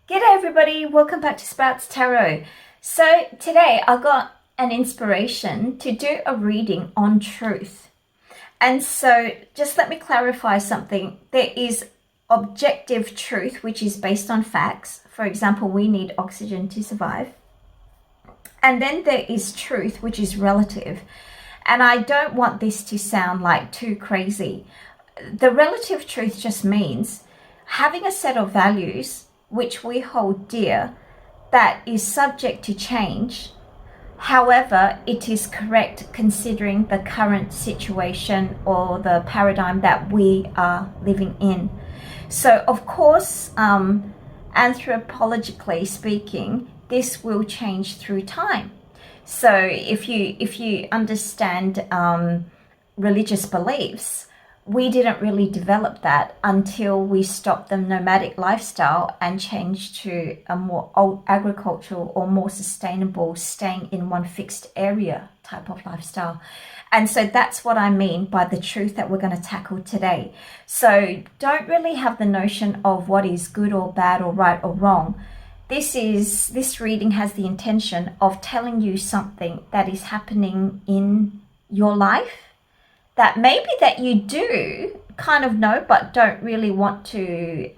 G'day everybody, welcome back to Sprouts Tarot. So today I got an inspiration to do a reading on truth. And so just let me clarify something. There is objective truth, which is based on facts. For example, we need oxygen to survive. And then there is truth, which is relative. And I don't want this to sound like too crazy. The relative truth just means having a set of values which we hold dear, that is subject to change. However, it is correct considering the current situation or the paradigm that we are living in. So of course, anthropologically speaking, this will change through time. So if you understand religious beliefs, we didn't really develop that until we stopped the nomadic lifestyle and changed to a more agricultural or more sustainable, staying in one fixed area type of lifestyle. And so that's what I mean by the truth that we're going to tackle today. So don't really have the notion of what is good or bad or right or wrong. This reading has the intention of telling you something that is happening in your life that maybe that you do kind of know but don't really want to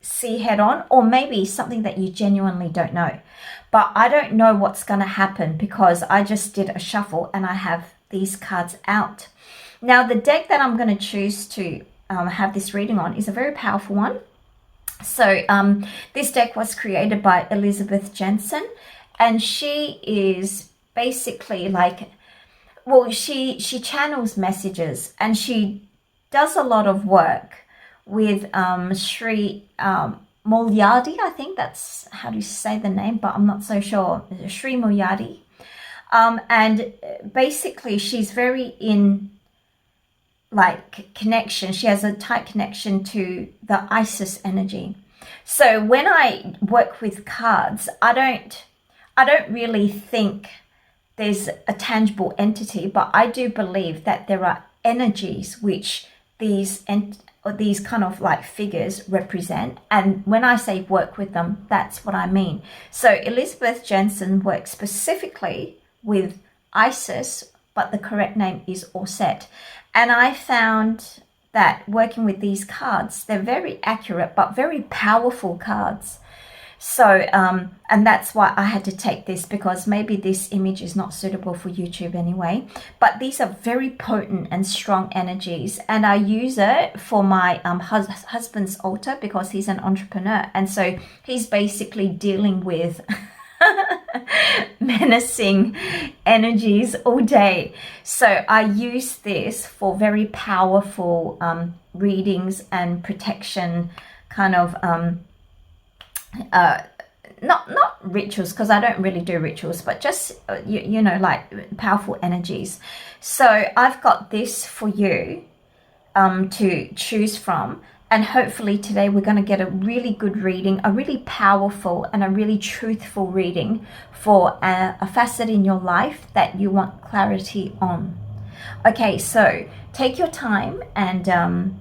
see head on, or maybe something that you genuinely don't know. But I don't know what's going to happen because I just did a shuffle and I have these cards out. Now the deck that I'm going to choose to have this reading on is a very powerful one. So this deck was created by Elizabeth Jensen, and she is basically like, well, she channels messages and she does a lot of work with Sri Mulyadi. I think that's how do you say the name, but I'm not so sure. Sri Mulyadi. And basically she's very in like connection. She has a tight connection to the Isis energy. So when I work with cards, I don't really think there's a tangible entity, but I do believe that there are energies which these kind of like figures represent. And when I say work with them, that's what I mean. So Elizabeth Jensen works specifically with Isis, but the correct name is Auset. And I found that working with these cards, they're very accurate, but very powerful cards. So, and that's why I had to take this, because maybe this image is not suitable for YouTube anyway, but these are very potent and strong energies. And I use it for my husband's altar because he's an entrepreneur. And so he's basically dealing with menacing energies all day. So I use this for very powerful readings and protection kind of not rituals, because I don't really do rituals, but just you know, like powerful energies. So I've got this for you to choose from, and hopefully today we're going to get a really good reading, a really powerful and a really truthful reading for a facet in your life that you want clarity on. Okay, so take your time and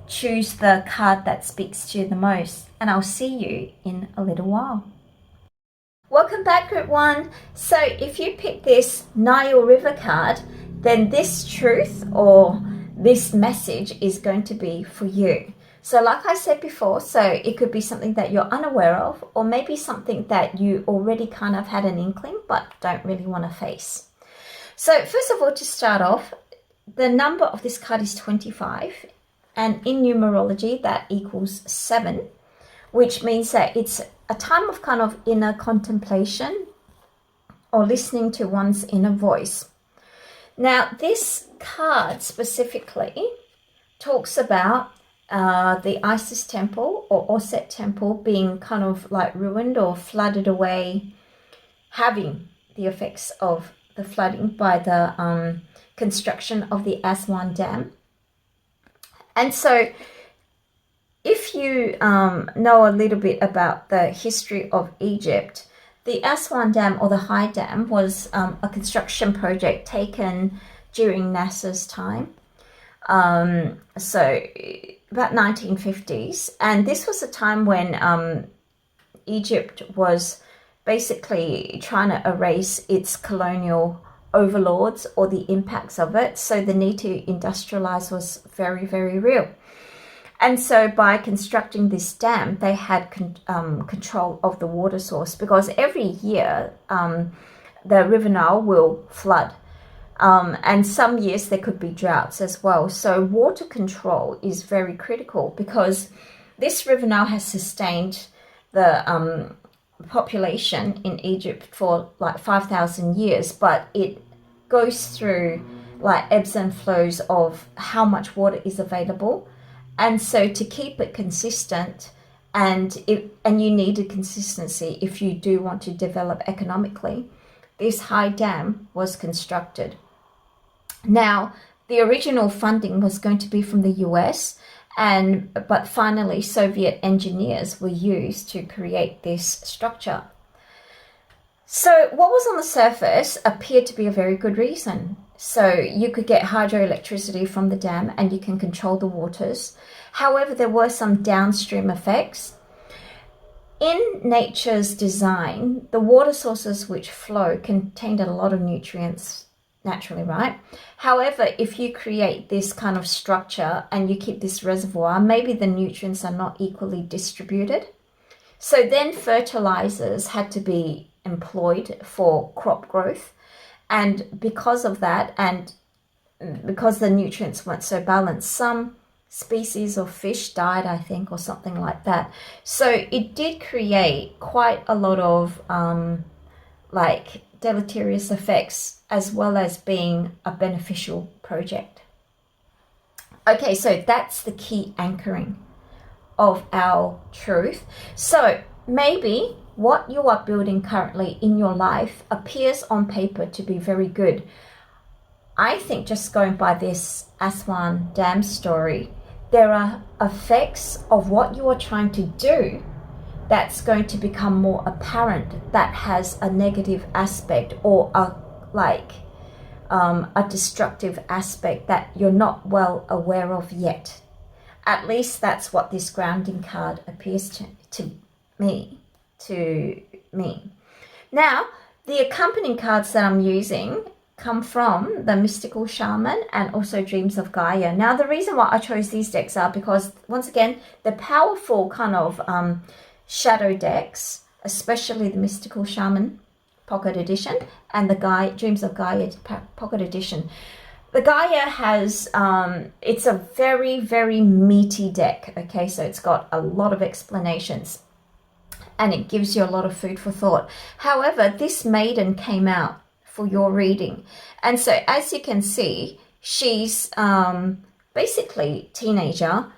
choose the card that speaks to you the most, and I'll see you in a little while. Welcome back, Group 1. So if you pick this Nile River card, then this truth or this message is going to be for you. So like I said before, so it could be something that you're unaware of, or maybe something that you already kind of had an inkling but don't really want to face. So first of all, to start off, the number of this card is 25. And in numerology, that equals 7, which means that it's a time of kind of inner contemplation or listening to one's inner voice. Now, this card specifically talks about the Isis temple or Auset temple being kind of like ruined or flooded away, having the effects of the flooding by the construction of the Aswan Dam. And so if you know a little bit about the history of Egypt, the Aswan Dam or the High Dam was a construction project taken during NASA's time. So about 1950s. And this was a time when Egypt was basically trying to erase its colonial overlords or the impacts of it. So the need to industrialize was very, very real. And so by constructing this dam, they had control of the water source, because every year the River Nile will flood. And some years there could be droughts as well. So water control is very critical, because this River Nile has sustained the population in Egypt for like 5,000 years, but it goes through like ebbs and flows of how much water is available. And so to keep it consistent, and you need a consistency if you do want to develop economically, this high dam was constructed. Now, the original funding was going to be from the US, but finally Soviet engineers were used to create this structure. So what was on the surface appeared to be a very good reason. So you could get hydroelectricity from the dam and you can control the waters. However, there were some downstream effects. In nature's design, the water sources which flow contained a lot of nutrients naturally, right? However, if you create this kind of structure and you keep this reservoir, maybe the nutrients are not equally distributed. So then fertilizers had to be employed for crop growth. And because of that, and because the nutrients weren't so balanced, some species of fish died, I think, or something like that. So it did create quite a lot of like deleterious effects, as well as being a beneficial project. Okay, so that's the key anchoring of our truth. So maybe what you are building currently in your life appears on paper to be very good. I think just going by this Aswan Dam story, there are effects of what you are trying to do that's going to become more apparent, that has a negative aspect or a destructive aspect that you're not well aware of yet. At least that's what this grounding card appears to me. Now, the accompanying cards that I'm using come from the Mystical Shaman and also Dreams of Gaia. Now, the reason why I chose these decks are because, once again, the powerful kind of shadow decks, especially the Mystical Shaman Pocket Edition and the Dreams of Gaia Pocket Edition. The Gaia has, it's a very, very meaty deck, okay? So it's got a lot of explanations and it gives you a lot of food for thought. However, this maiden came out for your reading. And so as you can see, she's basically teenager.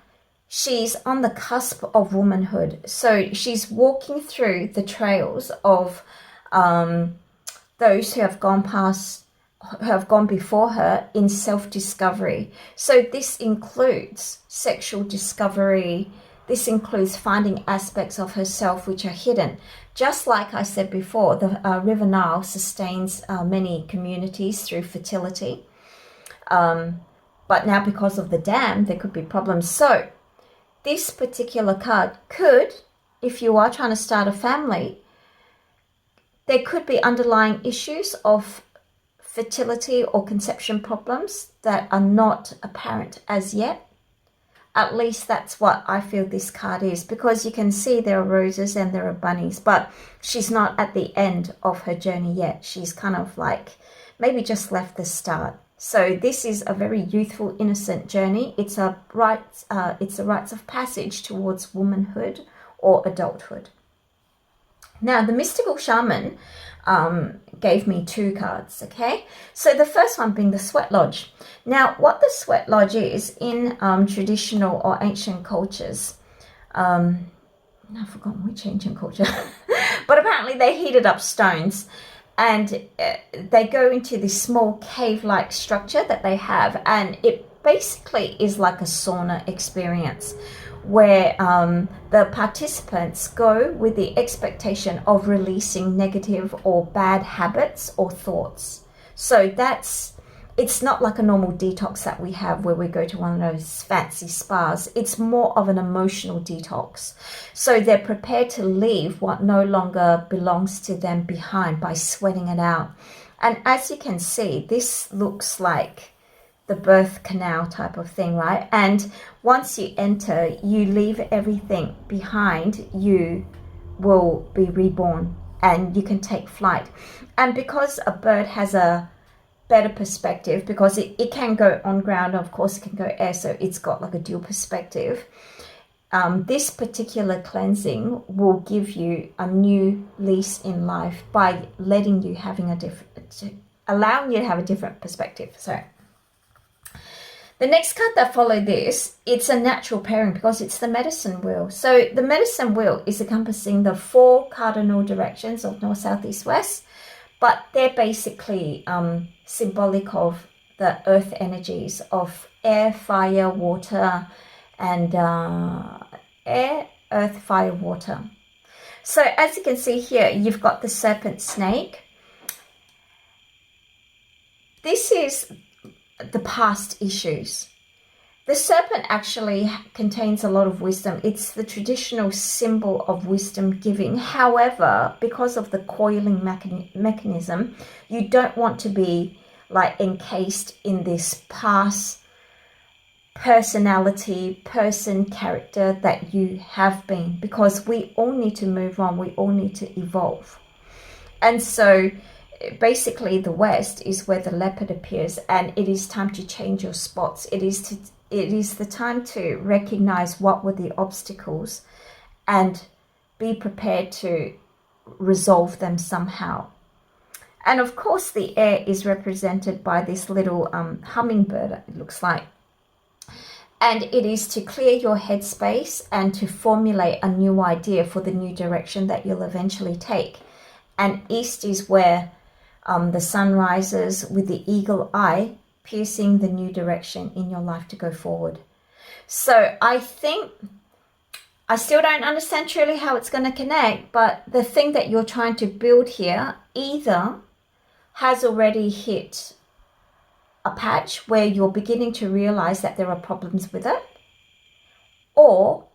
She's on the cusp of womanhood. So she's walking through the trails of those who have gone before her in self-discovery. So this includes sexual discovery. This includes finding aspects of herself which are hidden. Just like I said before, the River Nile sustains many communities through fertility. But now because of the dam, there could be problems. So this particular card could, if you are trying to start a family, there could be underlying issues of fertility or conception problems that are not apparent as yet. At least that's what I feel this card is, because you can see there are roses and there are bunnies, but she's not at the end of her journey yet. She's kind of like maybe just left the start. So this is a very youthful, innocent journey. It's a rites of passage towards womanhood or adulthood. Now, the Mystical Shaman gave me two cards, okay? So the first one being the Sweat Lodge. Now, what the Sweat Lodge is in traditional or ancient cultures, I've forgotten which ancient culture, but apparently they heated up stones and they go into this small cave-like structure that they have, and it basically is like a sauna experience where the participants go with the expectation of releasing negative or bad habits or thoughts. So that's it's not like a normal detox that we have where we go to one of those fancy spas. It's more of an emotional detox. So they're prepared to leave what no longer belongs to them behind by sweating it out. And as you can see, this looks like the birth canal type of thing, right? And once you enter, you leave everything behind, you will be reborn and you can take flight. And because a bird has a better perspective, because it can go on ground, of course it can go air, so it's got like a dual perspective. This particular cleansing will give you a new lease in life by letting you allowing you to have a different perspective. So the next card that followed this, it's a natural pairing because it's the medicine wheel. So the medicine wheel is encompassing the 4 cardinal directions of north, south, east, west, but they're basically symbolic of the earth energies of air, fire, water, and air, earth, fire, water. So as you can see here, you've got the serpent snake. This is the past issues. The serpent actually contains a lot of wisdom. It's the traditional symbol of wisdom giving. However, because of the coiling mechanism, you don't want to be like encased in this past personality, character that you have been, because we all need to move on. We all need to evolve. And so basically the West is where the leopard appears, and it is time to change your spots. It is the time to recognize what were the obstacles and be prepared to resolve them somehow. And of course the air is represented by this little hummingbird, it looks like. And it is to clear your headspace and to formulate a new idea for the new direction that you'll eventually take. And east is where the sun rises with the eagle eye, piercing the new direction in your life to go forward. So I think, I still don't understand truly how it's going to connect, but the thing that you're trying to build here either has already hit a patch where you're beginning to realize that there are problems with it, or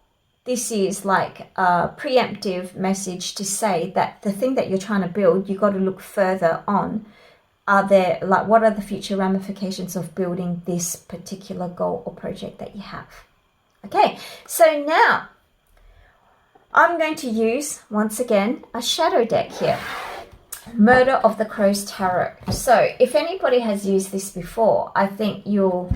this is like a preemptive message to say that the thing that you're trying to build, you've got to look further on. What are the future ramifications of building this particular goal or project that you have? Okay, so now I'm going to use, once again, a shadow deck here. Murder of the Crows Tarot. So if anybody has used this before, I think you're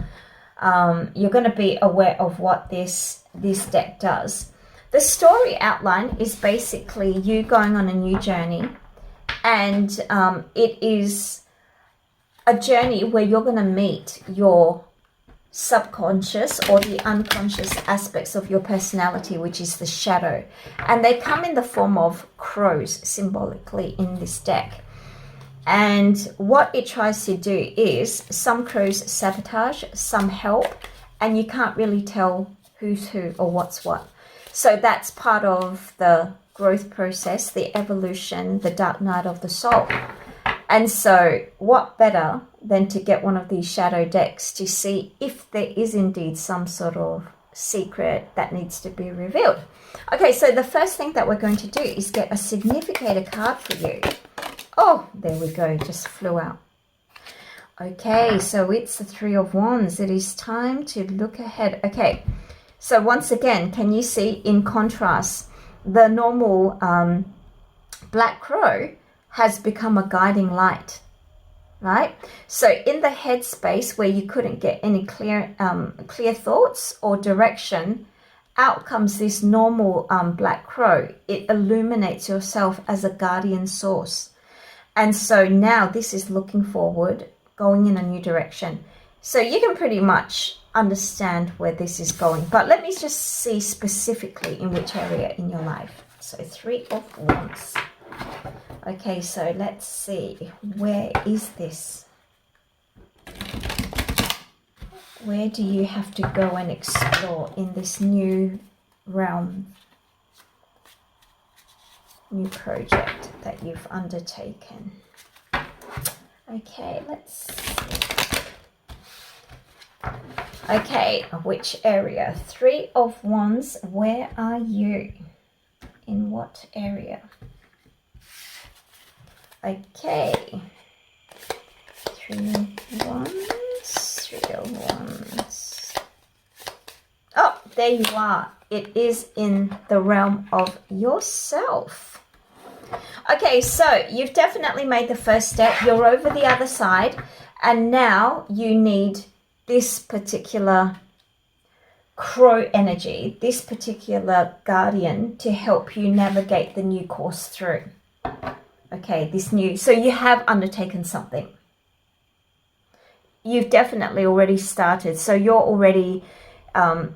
going to be aware of what this deck does. The story outline is basically you going on a new journey, and it is a journey where you're going to meet your subconscious or the unconscious aspects of your personality, which is the shadow. And they come in the form of crows symbolically in this deck. And what it tries to do is some crows sabotage, some help, and you can't really tell who's who or what's what. So that's part of the growth process, the evolution, the dark night of the soul. And so what better than to get one of these shadow decks to see if there is indeed some sort of secret that needs to be revealed. Okay, so the first thing that we're going to do is get a significator card for you. Oh, there we go, just flew out. Okay, so it's the Three of Wands. It is time to look ahead. Okay, so once again, can you see in contrast, the normal black crow has become a guiding light, right? So in the headspace where you couldn't get any clear thoughts or direction, out comes this normal black crow. It illuminates yourself as a guardian source. And so now this is looking forward, going in a new direction. So you can pretty much understand where this is going. But let me just see specifically in which area in your life. So Three of Wands. Okay, so let's see. Where is this? Where do you have to go and explore in this new realm, new project that you've undertaken? Okay, let's see. Okay, which area? Three of Wands, where are you? In what area? Okay. Three of Wands, Three of Wands. Oh, there you are. It is in the realm of yourself. Okay, so you've definitely made the first step. You're over the other side, and now you need this particular crow energy, this particular guardian to help you navigate the new course through. Okay, this new, so you have undertaken something. You've definitely already started. So you're already,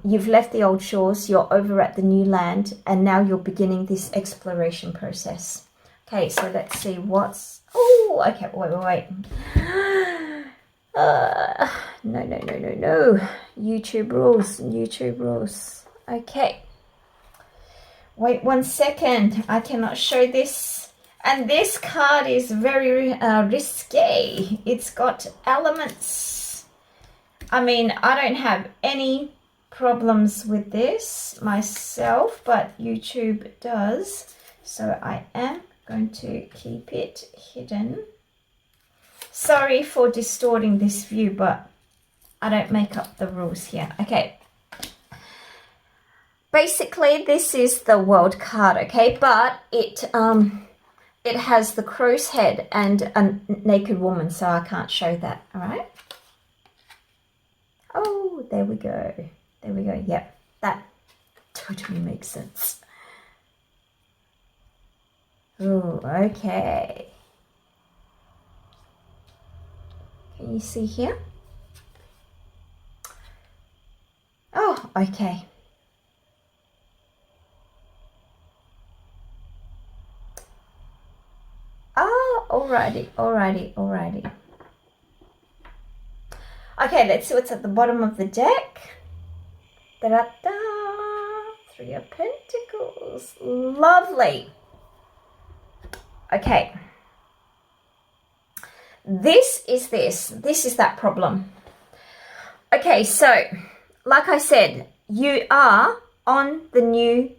you've left the old shores, you're over at the new land, and now you're beginning this exploration process. Okay, so let's see what's, oh, okay, wait. No. YouTube rules. Okay. Wait 1 second. I cannot show this. And this card is very risque. It's got elements. I mean, I don't have any problems with this myself, but YouTube does. So I am going to keep it hidden. Sorry for distorting this view, but I don't make up the rules here. Okay. Basically, this is the World card, okay? But it has the crow's head and a naked woman, so I can't show that, all right? Oh, there we go. Yep, that totally makes sense. Oh, okay. Can you see here? Oh, okay. Oh, alrighty. Okay, let's see what's at the bottom of the deck. Da-da-da! Three of Pentacles. Lovely. Okay. This is that problem. Okay, so like I said, you are on the new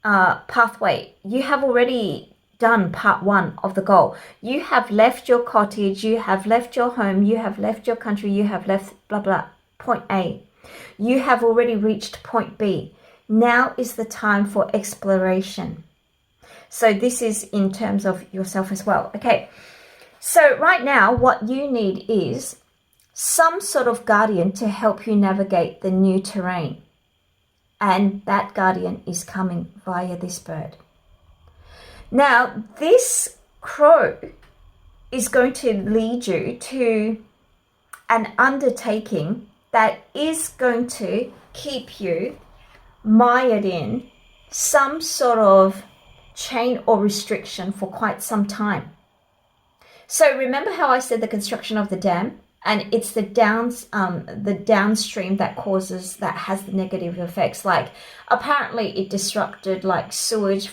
pathway. You have already done part one of the goal. You have left your cottage, you have left your home, you have left your country, you have left blah blah, point A. You have already reached point B. Now is the time for exploration. So this is in terms of yourself as well. Okay, so right now what you need is some sort of guardian to help you navigate the new terrain. And that guardian is coming via this bird. Now, this crow is going to lead you to an undertaking that is going to keep you mired in some sort of chain or restriction for quite some time. So remember how I said the construction of the dam? And it's the downstream that has the negative effects. Like apparently it disrupted like sewage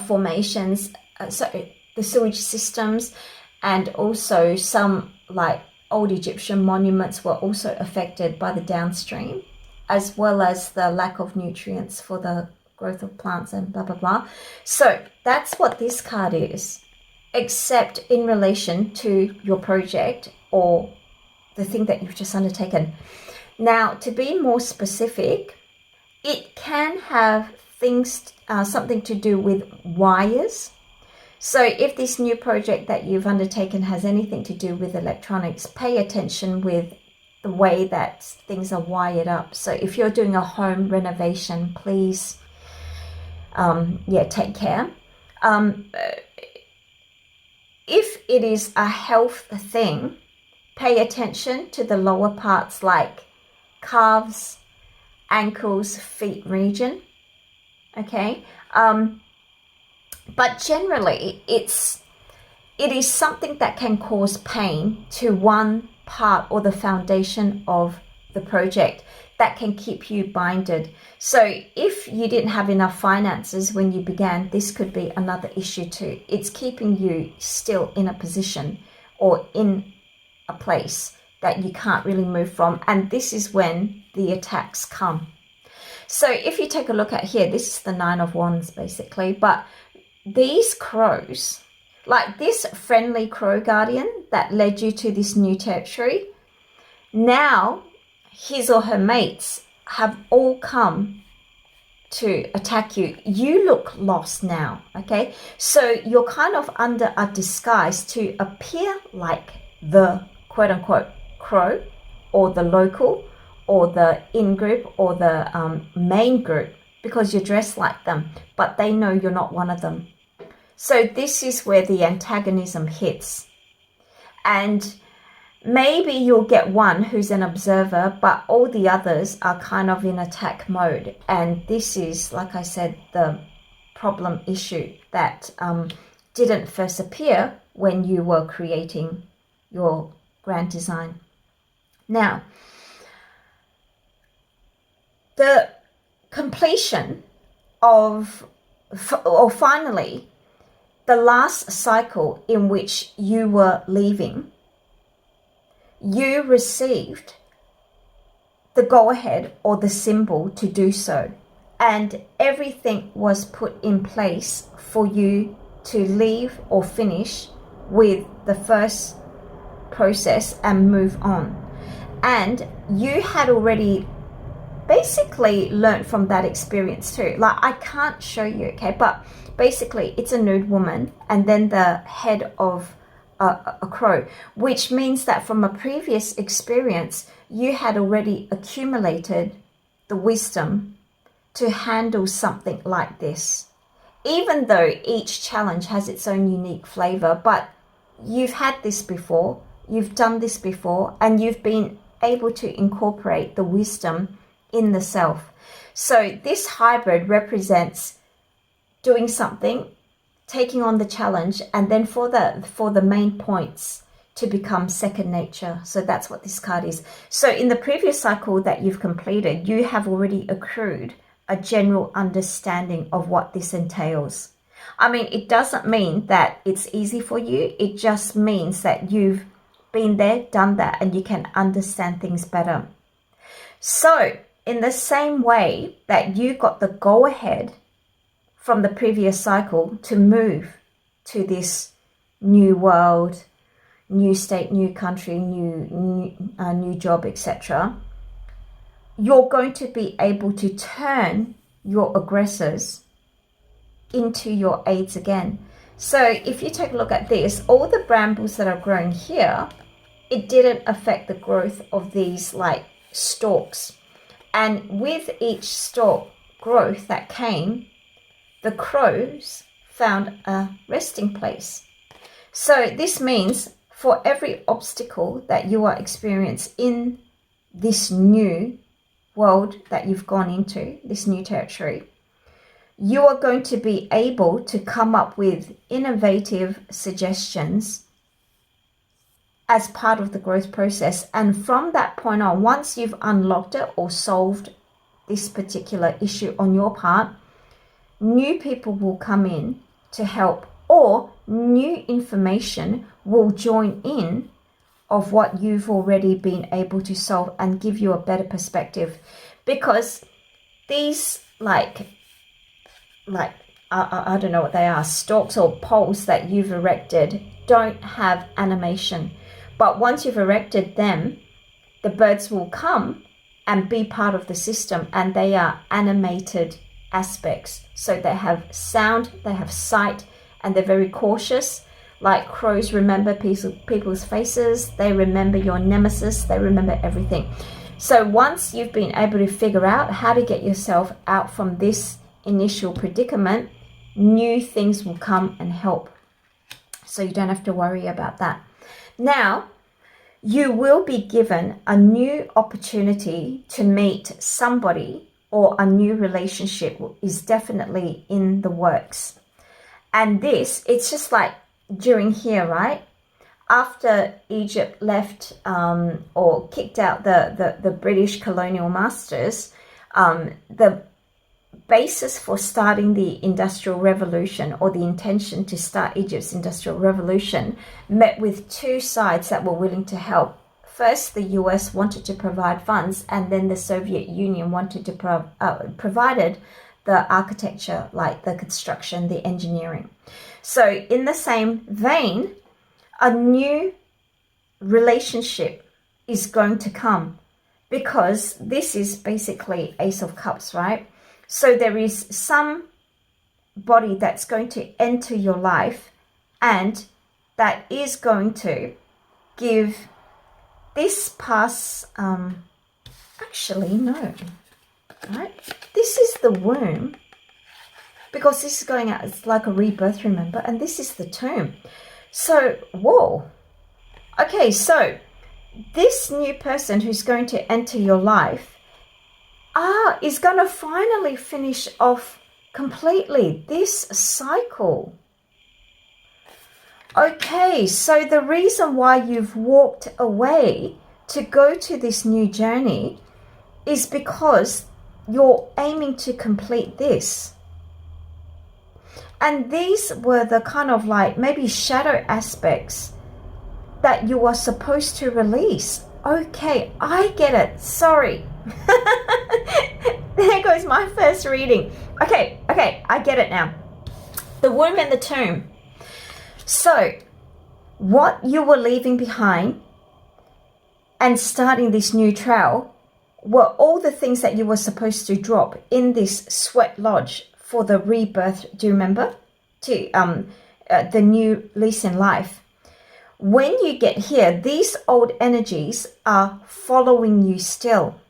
formations, so the sewage systems, and also some like old Egyptian monuments were also affected by the downstream, as well as the lack of nutrients for the growth of plants and blah blah blah. So that's what this card is, except in relation to your project or the thing that you've just undertaken. Now, to be more specific, it can have things, something to do with wires. So if this new project that you've undertaken has anything to do with electronics, pay attention with the way that things are wired up. So if you're doing a home renovation, please, take care. If it is a health thing, pay attention to the lower parts like calves, ankles, feet region. Okay, but generally it is something that can cause pain to one part or the foundation of the project that can keep you binded. So if you didn't have enough finances when you began, this could be another issue too. It's keeping you still in a position or in a place that you can't really move from. And this is when the attacks come. So if you take a look at here, this is the Nine of Wands basically, but these crows, like this friendly crow guardian that led you to this new territory, now his or her mates have all come to attack you. You look lost now, okay? So you're kind of under a disguise to appear like the quote-unquote crow or the local or the in-group or the main group, because you're dressed like them, but they know you're not one of them. So this is where the antagonism hits. And maybe you'll get one who's an observer, but all the others are kind of in attack mode. And this is, like I said, the problem issue that didn't first appear when you were creating your grand design. Now, the completion of, or finally, the last cycle in which you were leaving, you received the go-ahead or the symbol to do so. And everything was put in place for you to leave or finish with the first process and move on. And you had already basically learned from that experience too. Like, I can't show you, okay, but basically it's a nude woman and then the head of a crow, which means that from a previous experience you had already accumulated the wisdom to handle something like this, even though each challenge has its own unique flavor. But you've had this before, you've done this before, and you've been able to incorporate the wisdom in the self. So this hybrid represents doing something, taking on the challenge, and then for the main points to become second nature. So that's what this card is. So in the previous cycle that you've completed, you have already accrued a general understanding of what this entails. I mean, it doesn't mean that it's easy for you. It just means that you've been there, done that, and you can understand things better. So in the same way that you got the go-ahead from the previous cycle to move to this new world, new state, new country, new job, etc., you're going to be able to turn your aggressors into your aids again. So if you take a look at this, all the brambles that are growing here, it didn't affect the growth of these like stalks. And with each stalk growth that came, the crows found a resting place. So this means for every obstacle that you are experiencing in this new world that you've gone into, this new territory, you are going to be able to come up with innovative suggestions as part of the growth process. And from that point on, once you've unlocked it or solved this particular issue on your part, new people will come in to help, or new information will join in of what you've already been able to solve and give you a better perspective. Because these I don't know what they are, stalks or poles that you've erected don't have animation. But once you've erected them, the birds will come and be part of the system, and they are animated aspects. So they have sound, they have sight, and they're very cautious. Like crows remember people's faces, they remember your nemesis, they remember everything. So once you've been able to figure out how to get yourself out from this initial predicament, new things will come and help. So you don't have to worry about that. Now, you will be given a new opportunity to meet somebody, or a new relationship is definitely in the works. And this, it's just like during here, right? After Egypt left or kicked out the British colonial masters, the basis for starting the Industrial Revolution, or the intention to start Egypt's Industrial Revolution, met with two sides that were willing to help. first the US wanted to provide funds, and then the Soviet Union wanted to provided the architecture, like the construction, the engineering. So in the same vein, a new relationship is going to come, because this is basically Ace of Cups, right? So there is some body that's going to enter your life, and that is going to give this pass, actually no, right? This is the womb, because this is going out, it's like a rebirth, remember? And this is the tomb. So, whoa. Okay, so this new person who's going to enter your life is going to finally finish off completely this cycle. Okay, so the reason why you've walked away to go to this new journey is because you're aiming to complete this. And these were the kind of like maybe shadow aspects that you are supposed to release. Okay, I get it. Sorry. There goes my first reading. Okay, I get it now. The womb and the tomb. So, what you were leaving behind and starting this new trail were all the things that you were supposed to drop in this sweat lodge for the rebirth. Do you remember? To the new lease in life. When you get here, these old energies are following you still.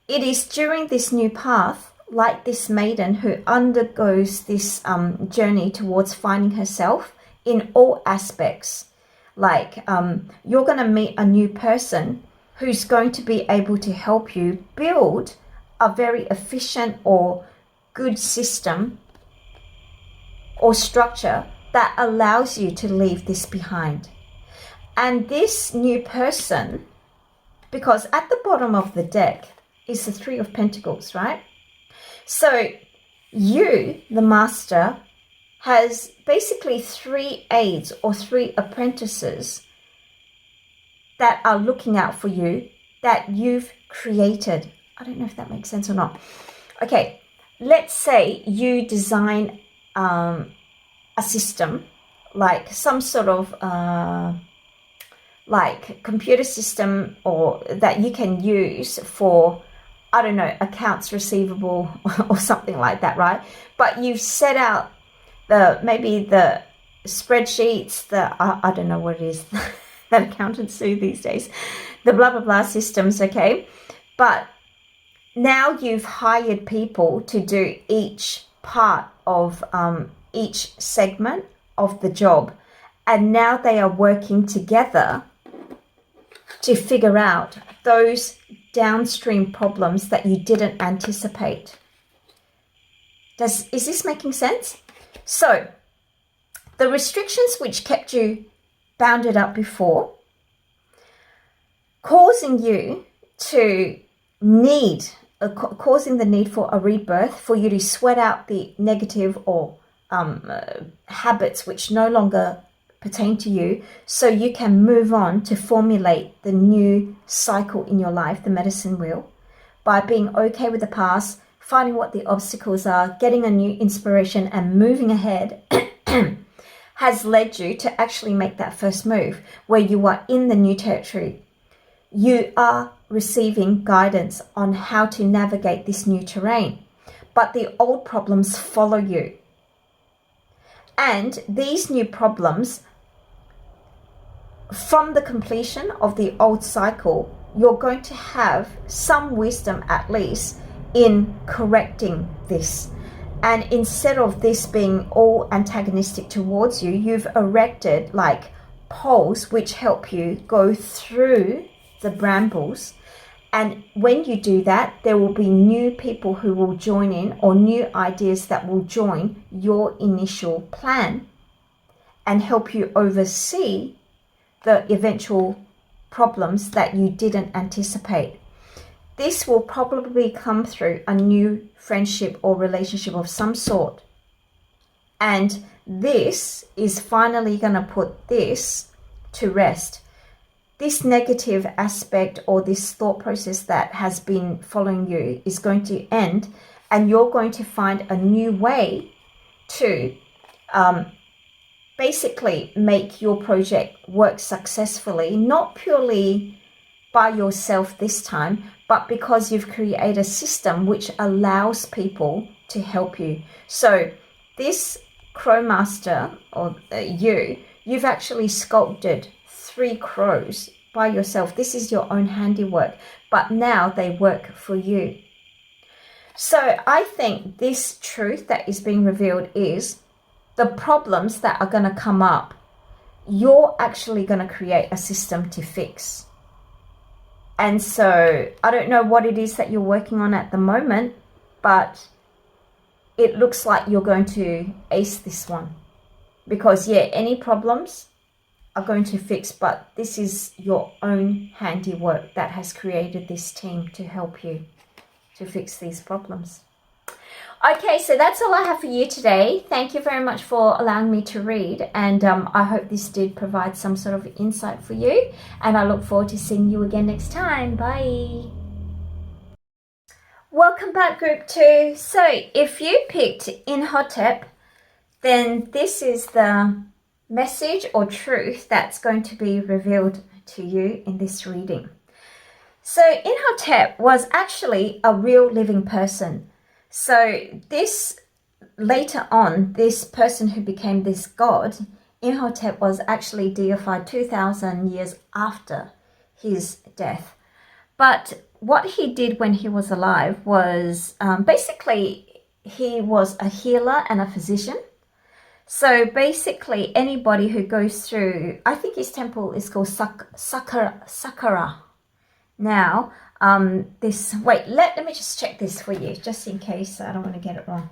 It is during this new path, like this maiden who undergoes this journey towards finding herself in all aspects. Like you're going to meet a new person who's going to be able to help you build a very efficient or good system or structure that allows you to leave this behind. And this new person, because at the bottom of the deck is the Three of Pentacles, right? So you, the master, has basically 3 aides or 3 apprentices that are looking out for you that you've created. I don't know if that makes sense or not. Okay, let's say you design a system, like some sort of like computer system, or that you can use for, I don't know, accounts receivable or something like that, right? But you've set out maybe the spreadsheets, I don't know what it is that accountants do these days, the blah blah blah systems, okay? But now you've hired people to do each part of each segment of the job, and now they are working together to figure out those downstream problems that you didn't anticipate. Is this making sense? So, the restrictions which kept you bounded up before, causing you to need, causing the need for a rebirth, for you to sweat out the negative or habits which no longer pertain to you, so you can move on to formulate the new cycle in your life, the medicine wheel, by being okay with the past, finding what the obstacles are, getting a new inspiration and moving ahead, has led you to actually make that first move where you are in the new territory. You are receiving guidance on how to navigate this new terrain, but the old problems follow you. And these new problems, from the completion of the old cycle, you're going to have some wisdom at least in correcting this. And instead of this being all antagonistic towards you, you've erected like poles which help you go through the brambles. And when you do that, there will be new people who will join in, or new ideas that will join your initial plan and help you oversee the eventual problems that you didn't anticipate. This will probably come through a new friendship or relationship of some sort. And this is finally going to put this to rest. this negative aspect or this thought process that has been following you is going to end, and you're going to find a new way to basically make your project work successfully, not purely by yourself this time, but because you've created a system which allows people to help you. So this crow master, or you've actually sculpted 3 crows by yourself. This is your own handiwork, but now they work for you. So I think this truth that is being revealed is the problems that are going to come up, you're actually going to create a system to fix. And so I don't know what it is that you're working on at the moment, but it looks like you're going to ace this one. Because any problems are going to fix, but this is your own handiwork that has created this team to help you to fix these problems. Okay, so that's all I have for you today. Thank you very much for allowing me to read, and I hope this did provide some sort of insight for you, and I look forward to seeing you again next time. Bye. Welcome back, group 2. So if you picked Imhotep, then this is the message or truth that's going to be revealed to you in this reading. So Imhotep was actually a real living person. So this, later on, this person who became this god, Imhotep, was actually deified 2,000 years after his death. But what he did when he was alive was basically he was a healer and a physician. So basically anybody who goes through, I think his temple is called Saqqara. Now, let me just check this for you, just in case I don't want to get it wrong.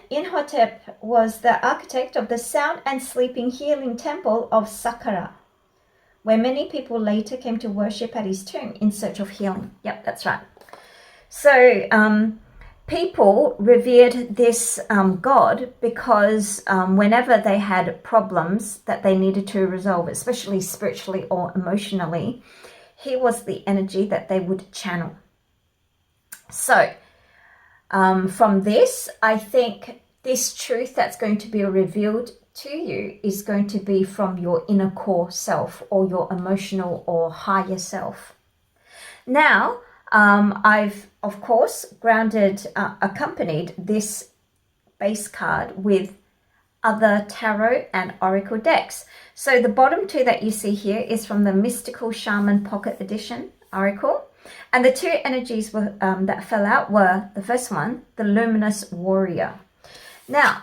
Imhotep was the architect of the sound and sleeping healing temple of Saqqara, where many people later came to worship at his tomb in search of healing. Yep, that's right. So people revered this god because whenever they had problems that they needed to resolve, especially spiritually or emotionally, he was the energy that they would channel. So from this, I think this truth that's going to be revealed to you is going to be from your inner core self or your emotional or higher self. Now, I've, of course, accompanied this base card with other tarot and oracle decks. So the bottom 2 that you see here is from the Mystical Shaman Pocket Edition oracle. And the 2 energies were, that fell out were, the first one, the Luminous Warrior. Now,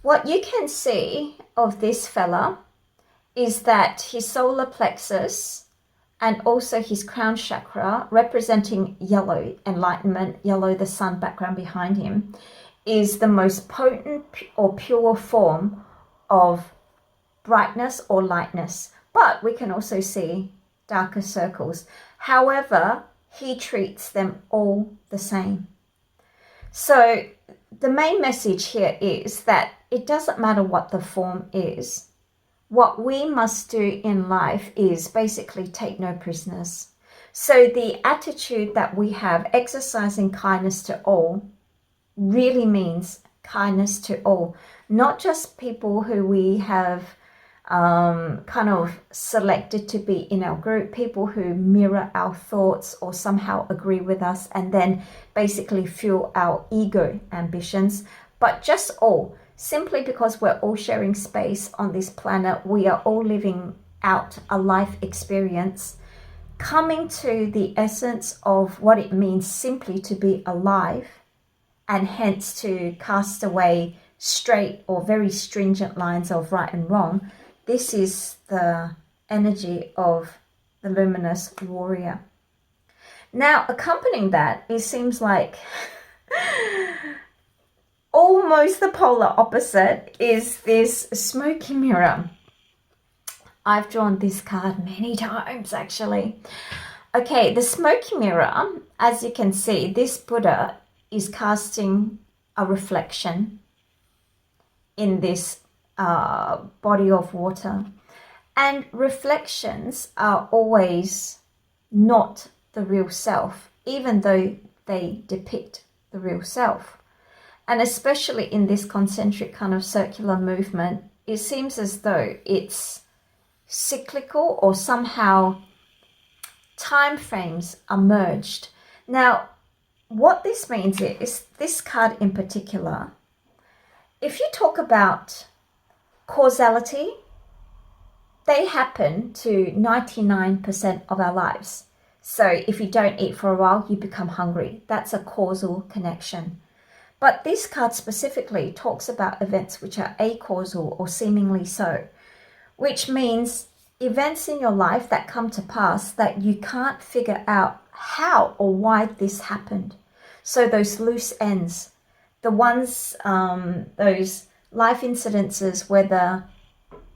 what you can see of this fella is that his solar plexus and also his crown chakra, representing yellow, enlightenment, yellow, the sun background behind him, is the most potent or pure form of brightness or lightness. But we can also see darker circles. However, he treats them all the same. So the main message here is that it doesn't matter what the form is. What we must do in life is basically take no prisoners. So the attitude that we have, exercising kindness to all, really means kindness to all, not just people who we have kind of selected to be in our group, people who mirror our thoughts or somehow agree with us and then basically fuel our ego ambitions, but just all. Simply because we're all sharing space on this planet, we are all living out a life experience, coming to the essence of what it means simply to be alive, and hence to cast away straight or very stringent lines of right and wrong. This is the energy of the Luminous Warrior. Now, accompanying that, it seems like almost the polar opposite is this smoky mirror. I've drawn this card many times, actually. Okay, the smoky mirror, as you can see, this Buddha is casting a reflection in this body of water. And reflections are always not the real self, even though they depict the real self. And especially in this concentric kind of circular movement, it seems as though it's cyclical, or somehow time frames are merged. Now, what this means is, this card in particular, if you talk about causality, they happen to 99% of our lives. So if you don't eat for a while, you become hungry. That's a causal connection. But this card specifically talks about events which are acausal, or seemingly so, which means events in your life that come to pass that you can't figure out how or why this happened. So those loose ends, the ones, those life incidences where the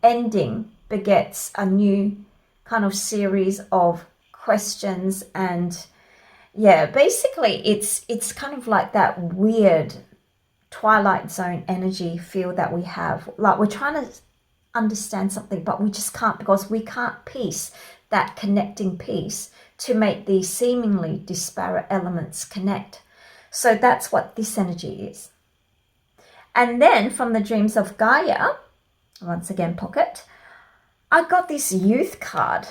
ending begets a new kind of series of questions. And yeah, basically it's kind of like that weird Twilight Zone energy feel that we have. Like we're trying to understand something, but we just can't, because we can't piece that connecting piece to make these seemingly disparate elements connect. So that's what this energy is. And then from the dreams of Gaia, once again pocket, I got this youth card.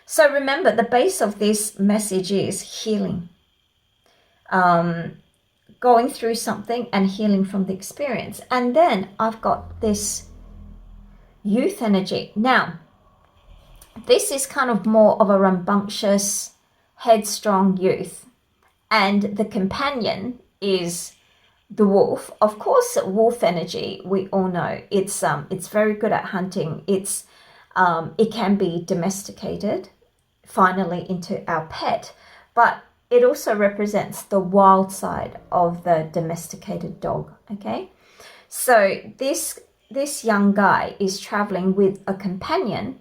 So remember, the base of this message is healing. Going through something and healing from the experience. And then I've got this youth energy. Now, this is kind of more of a rambunctious, headstrong youth. And the companion is the wolf. Of course, wolf energy, we all know, it's very good at hunting. It can be domesticated finally into our pet, but it also represents the wild side of the domesticated dog. Okay, so this young guy is traveling with a companion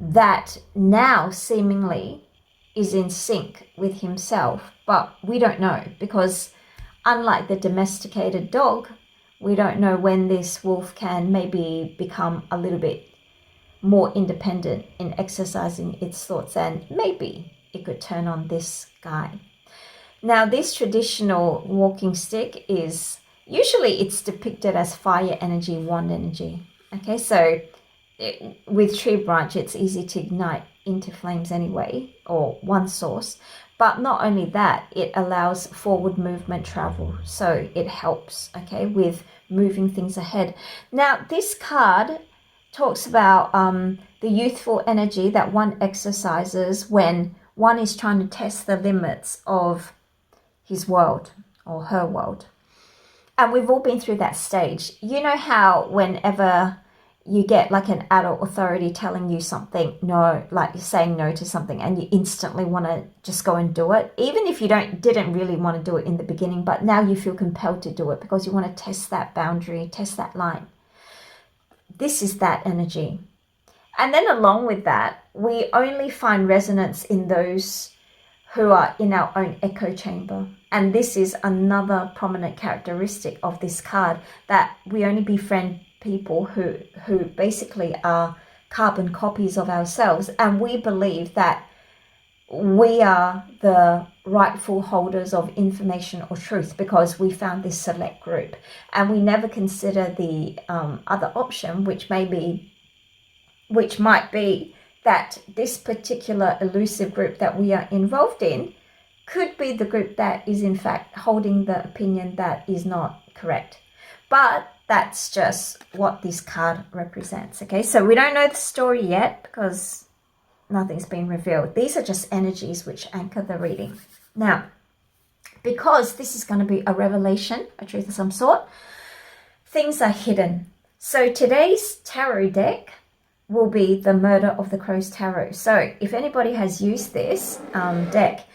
that now seemingly is in sync with himself, but we don't know, because unlike the domesticated dog, we don't know when this wolf can maybe become a little bit more independent in exercising its thoughts, and maybe it could turn on this guy. Now, this traditional walking stick is usually it's depicted as fire energy, wand energy. Okay, so with tree branch, it's easy to ignite into flames anyway, or one source. But not only that, it allows forward movement, travel. So it helps, okay, with moving things ahead. Now, this card talks about the youthful energy that one exercises when one is trying to test the limits of his world or her world. And we've all been through that stage. You know how whenever you get like an adult authority telling you something, no, like you're saying no to something, and you instantly want to just go and do it, even if you didn't really want to do it in the beginning, but now you feel compelled to do it because you want to test that boundary, test that line. This is that energy. And then along with that, we only find resonance in those who are in our own echo chamber. And this is another prominent characteristic of this card, that we only befriend people who basically are carbon copies of ourselves, and we believe that we are the rightful holders of information or truth because we found this select group, and we never consider the other option, which might be that this particular elusive group that we are involved in could be the group that is in fact holding the opinion that is not correct. But that's just what this card represents. Okay, so we don't know the story yet because nothing's been revealed. These are just energies which anchor the reading. Now, because this is going to be a revelation, a truth of some sort, things are hidden. So today's tarot deck will be the Murder of the Crows Tarot. So if anybody has used this deck,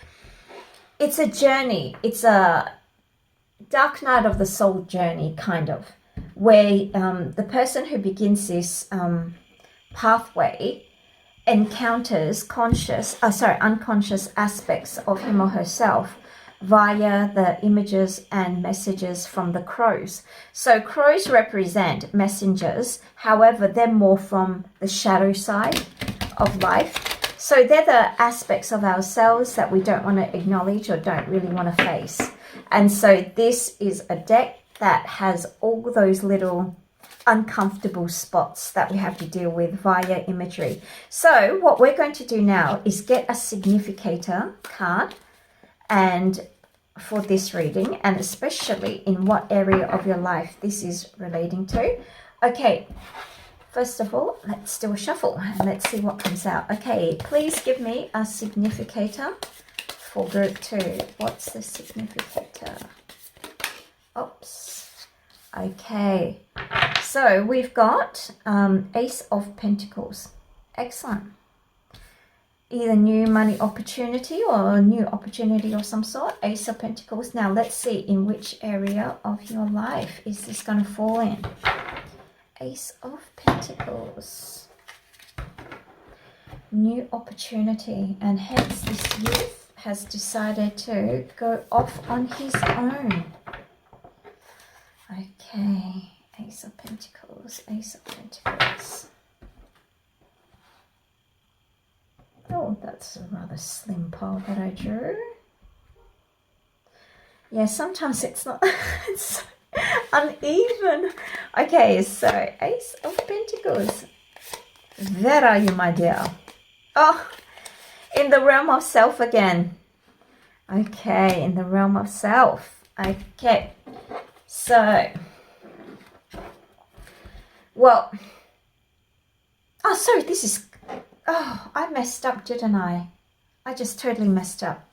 it's a journey. It's a dark night of the soul journey, kind of, where the person who begins this pathway encounters unconscious aspects of him or herself via the images and messages from the crows. So crows represent messengers. However, they're more from the shadow side of life. So they're the aspects of ourselves that we don't want to acknowledge or don't really want to face. And so this is a deck that has all those little uncomfortable spots that we have to deal with via imagery. So what we're going to do now is get a significator card, and for this reading, and especially in what area of your life this is relating to. Okay, first of all, let's do a shuffle and let's see what comes out. Okay, please give me a significator for group 2. What's the significator? Oops. Okay, so we've got Ace of Pentacles. Excellent. Either new money opportunity or a new opportunity of some sort. Ace of Pentacles. Now let's see in which area of your life is this going to fall in. Ace of Pentacles. New opportunity, and hence this youth has decided to go off on his own. Okay, Ace of Pentacles, Ace of Pentacles. Oh, that's a rather slim pile that I drew. Yeah, sometimes it's not, it's uneven. Okay, so Ace of Pentacles. Where are you, my dear? Oh, in the realm of self again. Okay, in the realm of self. Okay. So, well, oh, sorry, this is, oh, I messed up, didn't I? I just totally messed up.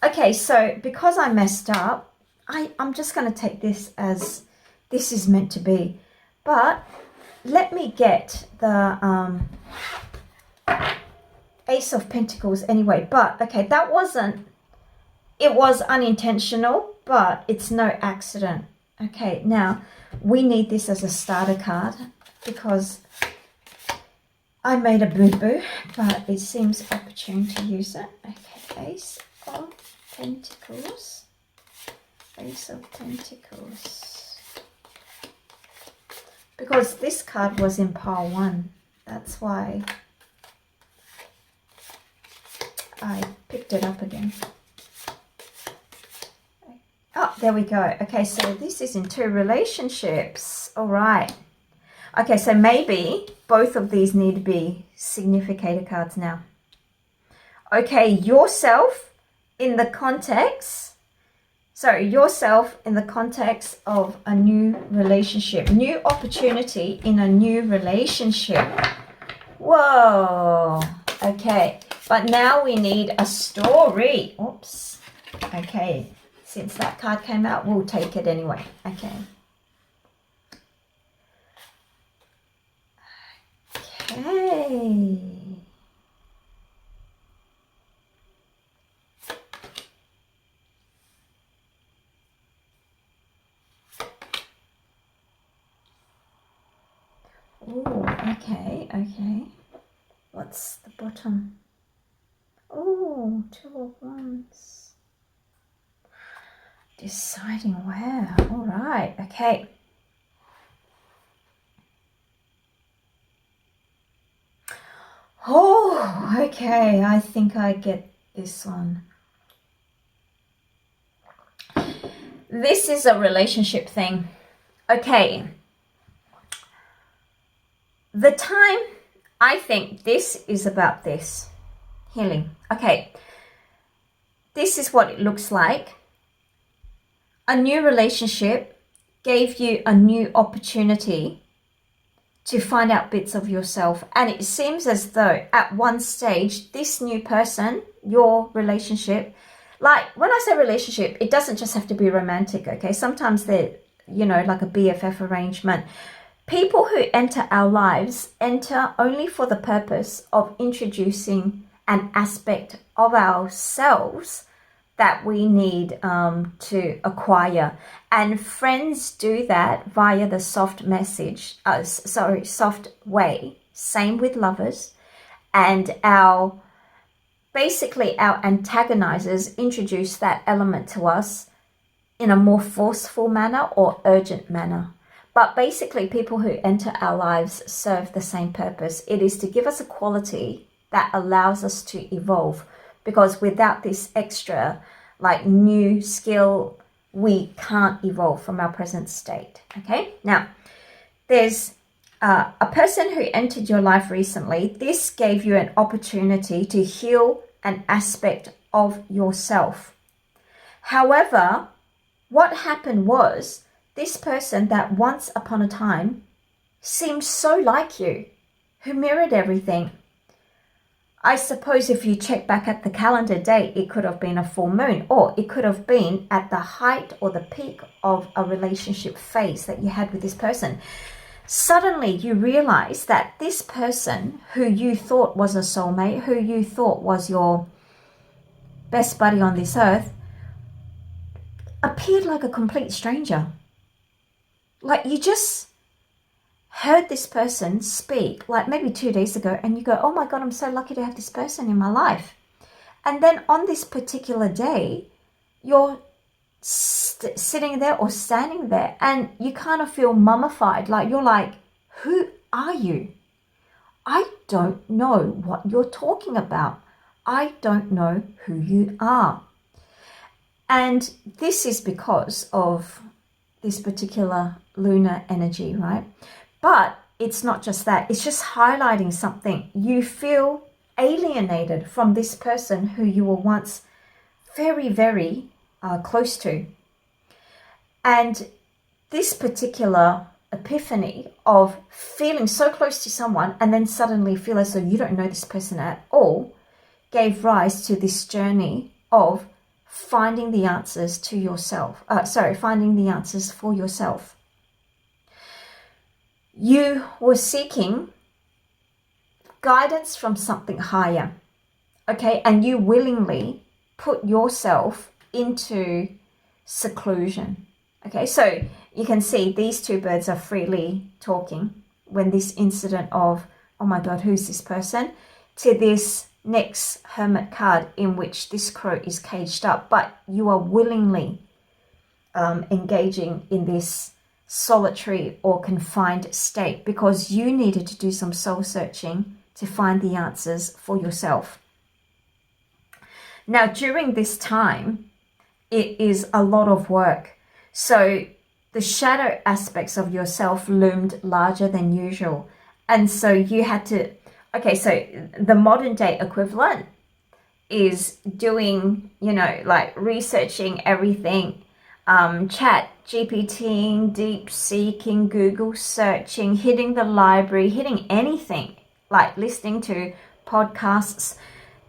Okay, so because I messed up, I'm just going to take this as this is meant to be. But let me get the Ace of Pentacles anyway. But, okay, that wasn't, it was unintentional, but it's no accident. Okay, now we need this as a starter card because I made a boo-boo, but it seems opportune to use it. Okay, Ace of Pentacles. Ace of Pentacles. Because this card was in pile 1. That's why I picked it up again. Oh, there we go. Okay, so this is in 2 relationships. All right. Okay, so maybe both of these need to be significator cards now. Okay, yourself in the context. Sorry, yourself in the context of a new relationship. New opportunity in a new relationship. Whoa. Okay, but now we need a story. Oops. Okay. Since that card came out, we'll take it anyway. Okay. Okay. Oh, okay, okay. What's the bottom? Oh, 2 of Wands. Deciding where. All right. Okay. Oh, okay. I think I get this one. This is a relationship thing. Okay. The time, I think this is about this. Healing. Okay. This is what it looks like. A new relationship gave you a new opportunity to find out bits of yourself. And it seems as though at one stage, this new person, your relationship, like when I say relationship, it doesn't just have to be romantic, okay? Sometimes they're, you know, like a BFF arrangement. People who enter our lives enter only for the purpose of introducing an aspect of ourselves that we need to acquire. And friends do that via the soft message, soft way. Same with lovers. And our basically our antagonizers introduce that element to us in a more forceful manner or urgent manner. But basically, people who enter our lives serve the same purpose. It is to give us a quality that allows us to evolve, because without this extra like new skill, we can't evolve from our present state. Okay, now there's a person who entered your life recently. This gave you an opportunity to heal an aspect of yourself. However, what happened was, this person that once upon a time seemed so like you, who mirrored everything. I suppose if you check back at the calendar date, it could have been a full moon, or it could have been at the height or the peak of a relationship phase that you had with this person. Suddenly you realize that this person who you thought was a soulmate, who you thought was your best buddy on this earth, appeared like a complete stranger. Like you just heard this person speak like maybe 2 days ago, and you go, oh my God, I'm so lucky to have this person in my life. And then on this particular day, you're sitting there or standing there, and you kind of feel mummified. Like you're like, who are you? I don't know what you're talking about. I don't know who you are. And this is because of this particular lunar energy, right? But it's not just that. It's just highlighting something. You feel alienated from this person who you were once very, very close to. And this particular epiphany of feeling so close to someone and then suddenly feel as though you don't know this person at all gave rise to this journey of finding the answers to yourself. Finding the answers for yourself. You were seeking guidance from something higher, okay? And you willingly put yourself into seclusion, okay? So you can see these two birds are freely talking when this incident of, oh my God, who's this person? To this next hermit card in which this crow is caged up, but you are willingly engaging in this solitary or confined state because you needed to do some soul searching to find the answers for yourself. Now, during this time, it is a lot of work. So the shadow aspects of yourself loomed larger than usual. And so you had to, okay, so the modern day equivalent is doing, like researching everything, chat GPTing, deep seeking, Google searching, hitting the library, hitting anything, like listening to podcasts.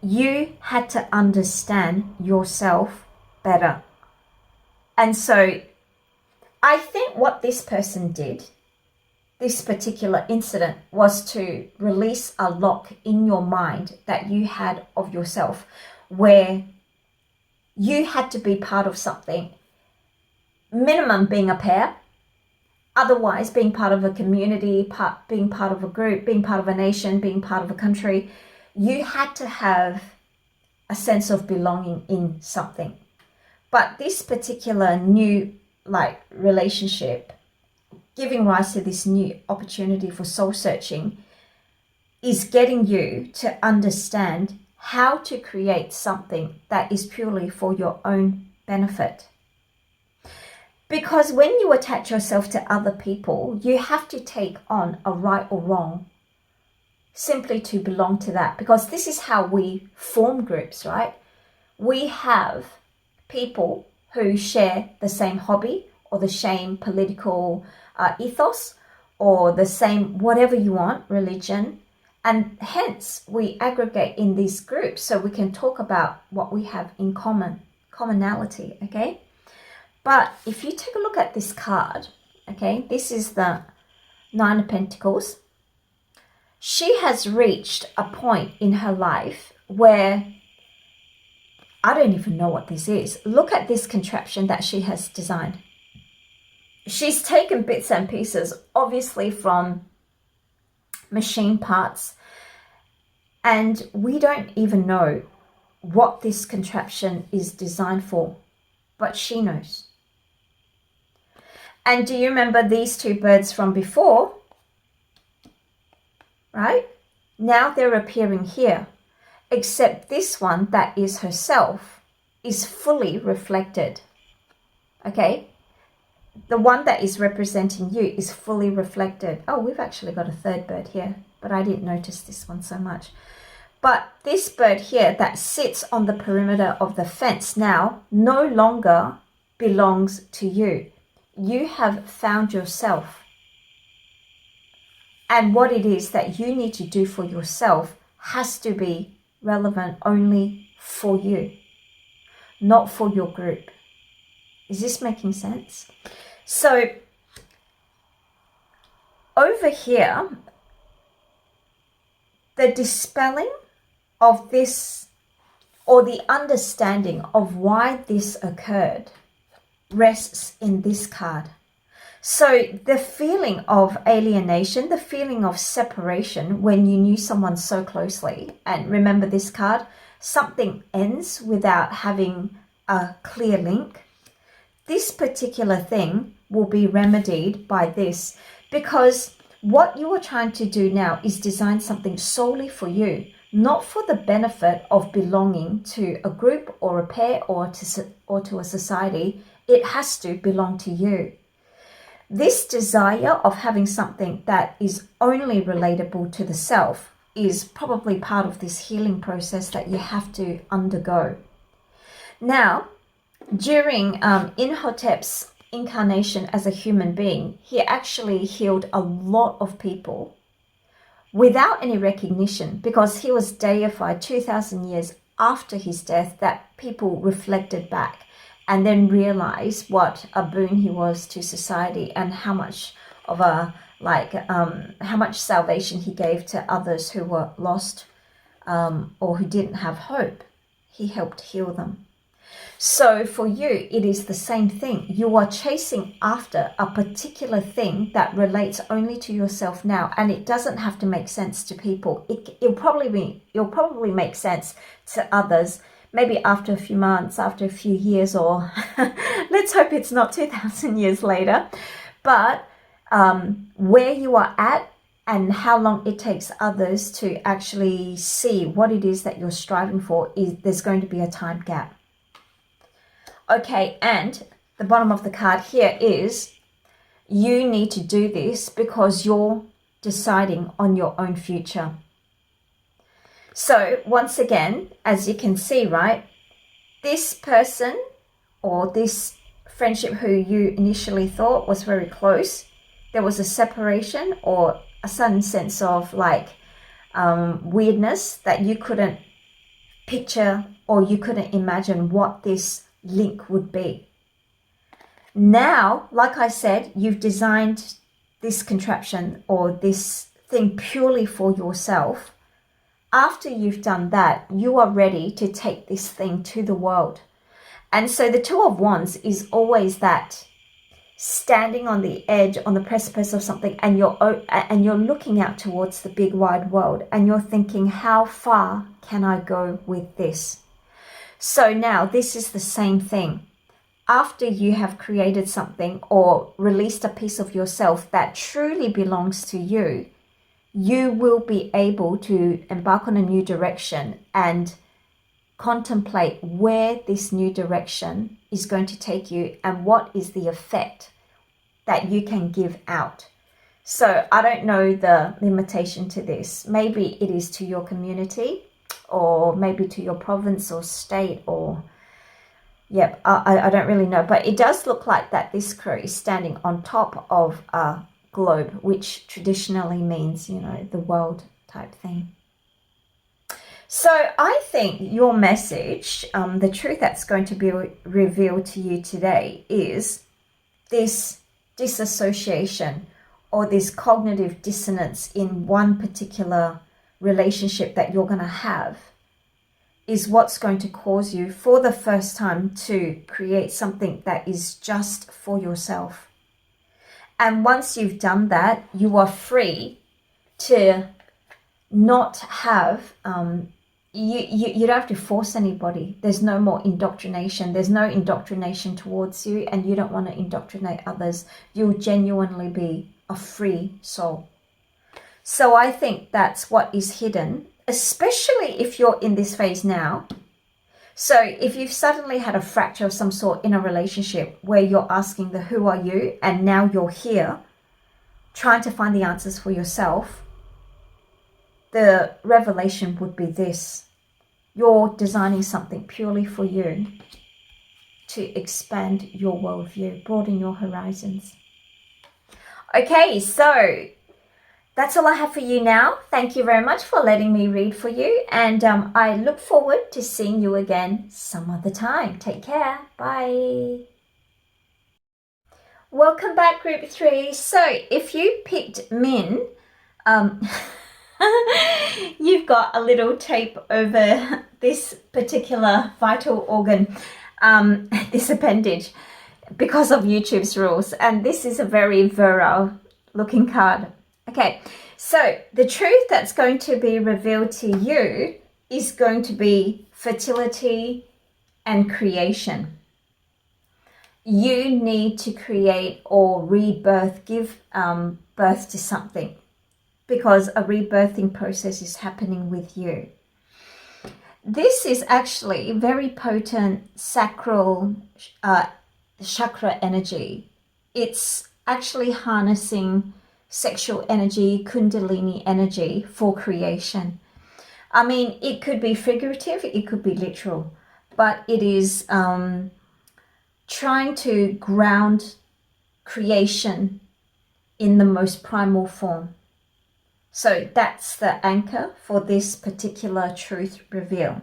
You had to understand yourself better. And so I think what this person did, this particular incident, was to release a lock in your mind that you had of yourself, where you had to be part of something, minimum being a pair, otherwise being part of a community, being part of a group, being part of a nation, being part of a country. You had to have a sense of belonging in something. But this particular new relationship, giving rise to this new opportunity for soul searching, is getting you to understand how to create something that is purely for your own benefit. Because when you attach yourself to other people, you have to take on a right or wrong simply to belong to that. Because this is how we form groups, right? We have people who share the same hobby or the same political ethos or the same whatever you want, religion. And hence we aggregate in these groups so we can talk about what we have in commonality, okay? But if you take a look at this card, okay, this is the Nine of Pentacles. She has reached a point in her life where I don't even know what this is. Look at this contraption that she has designed. She's taken bits and pieces, obviously from machine parts, and we don't even know what this contraption is designed for, but she knows. And do you remember these two birds from before? Right? Now they're appearing here, except this one that is herself is fully reflected. Okay? The one that is representing you is fully reflected. Oh, we've actually got a third bird here, but I didn't notice this one so much. But this bird here that sits on the perimeter of the fence now no longer belongs to you. You have found yourself. And what it is that you need to do for yourself has to be relevant only for you, not for your group. Is this making sense? So over here, the dispelling of this, or the understanding of why this occurred, rests in this card. So the feeling of alienation, the feeling of separation when you knew someone so closely, and remember this card, something ends without having a clear link. This particular thing will be remedied by this, because what you are trying to do now is design something solely for you, not for the benefit of belonging to a group or a pair or to a society. It has to belong to you. This desire of having something that is only relatable to the self is probably part of this healing process that you have to undergo. Now, during Imhotep's incarnation as a human being, he actually healed a lot of people without any recognition, because he was deified 2,000 years after his death, that people reflected back and then realize what a boon he was to society, and how much of how much salvation he gave to others who were lost or who didn't have hope. He helped heal them. So for you, it is the same thing. You are chasing after a particular thing that relates only to yourself now, and it doesn't have to make sense to people. It'll probably make sense to others, maybe after a few months, after a few years, or let's hope it's not 2,000 years later. But where you are at and how long it takes others to actually see what it is that you're striving for, there's going to be a time gap. Okay, and the bottom of the card here is you need to do this because you're deciding on your own future. So once again, as you can see, right, this person or this friendship who you initially thought was very close, there was a separation or a sudden sense of weirdness that you couldn't picture or you couldn't imagine what this link would be. Now, like I said, you've designed this contraption or this thing purely for yourself. After you've done that, you are ready to take this thing to the world. And so the Two of Wands is always that standing on the edge, on the precipice of something, and you're looking out towards the big wide world, and you're thinking, how far can I go with this? So now this is the same thing. After you have created something or released a piece of yourself that truly belongs to you, you will be able to embark on a new direction and contemplate where this new direction is going to take you and what is the effect that you can give out. So I don't know the limitation to this. Maybe it is to your community, or maybe to your province or state, or I don't really know, but it does look like that this crow is standing on top of a globe, which traditionally means, the world type thing. So I think your message, the truth that's going to be revealed to you today, is this disassociation or this cognitive dissonance in one particular relationship that you're going to have is what's going to cause you for the first time to create something that is just for yourself. And once you've done that, you are free to not have you don't have to force anybody. There's no more indoctrination. There's no indoctrination towards you, and you don't want to indoctrinate others. You'll genuinely be a free soul. So I think that's what is hidden, especially if you're in this phase now. So if you've suddenly had a fracture of some sort in a relationship where you're asking the who are you, and now you're here trying to find the answers for yourself, the revelation would be this. You're designing something purely for you to expand your worldview, broaden your horizons. Okay, so that's all I have for you now. Thank you very much for letting me read for you. And I look forward to seeing you again some other time. Take care. Bye. Welcome back, Group 3. So if you picked Min, you've got a little tape over this particular vital organ, this appendage, because of YouTube's rules. And this is a very virile looking card. Okay, so the truth that's going to be revealed to you is going to be fertility and creation. You need to create or rebirth, give birth to something, because a rebirthing process is happening with you. This is actually very potent sacral chakra energy. It's actually harnessing sexual energy, kundalini energy for creation. I mean, it could be figurative, it could be literal, but it is trying to ground creation in the most primal form. So that's the anchor for this particular truth reveal.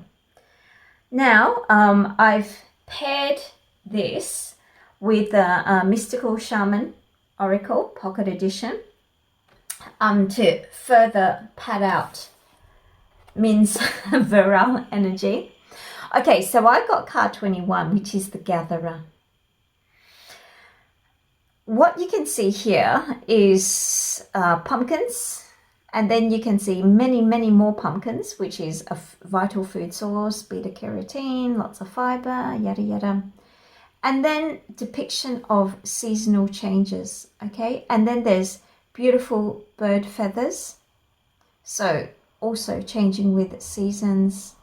Now, I've paired this with a Mystical Shaman Oracle Pocket Edition to further pad out Min's virile energy. Okay, so I got card 21, which is the Gatherer. What you can see here is pumpkins. And then you can see many, many more pumpkins, which is a vital food source, beta carotene, lots of fiber, yada, yada. And then depiction of seasonal changes, okay? And then there's beautiful bird feathers. So also changing with seasons,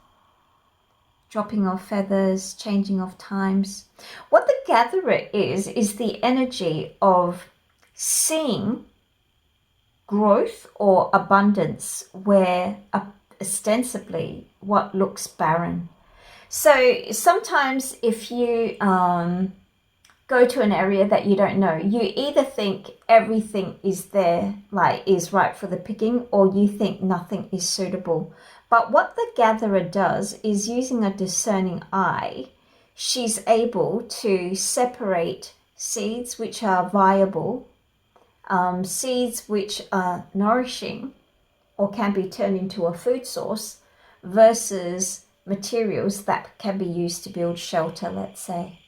dropping of feathers, changing of times. What the Gatherer is the energy of seeing growth or abundance where ostensibly what looks barren. So sometimes if you go to an area that you don't know, you either think everything is there, like is right for the picking, or you think nothing is suitable. But what the Gatherer does is, using a discerning eye, she's able to separate seeds which are viable, seeds which are nourishing or can be turned into a food source, versus materials that can be used to build shelter, let's say.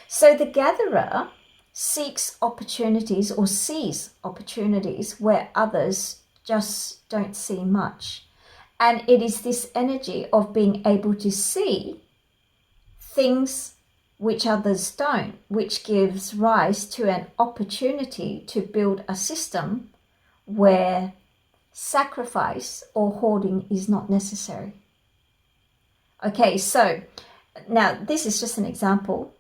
So the Gatherer seeks opportunities or sees opportunities where others just don't see much. And it is this energy of being able to see things which others don't, which gives rise to an opportunity to build a system where sacrifice or hoarding is not necessary. Okay, so now this is just an example.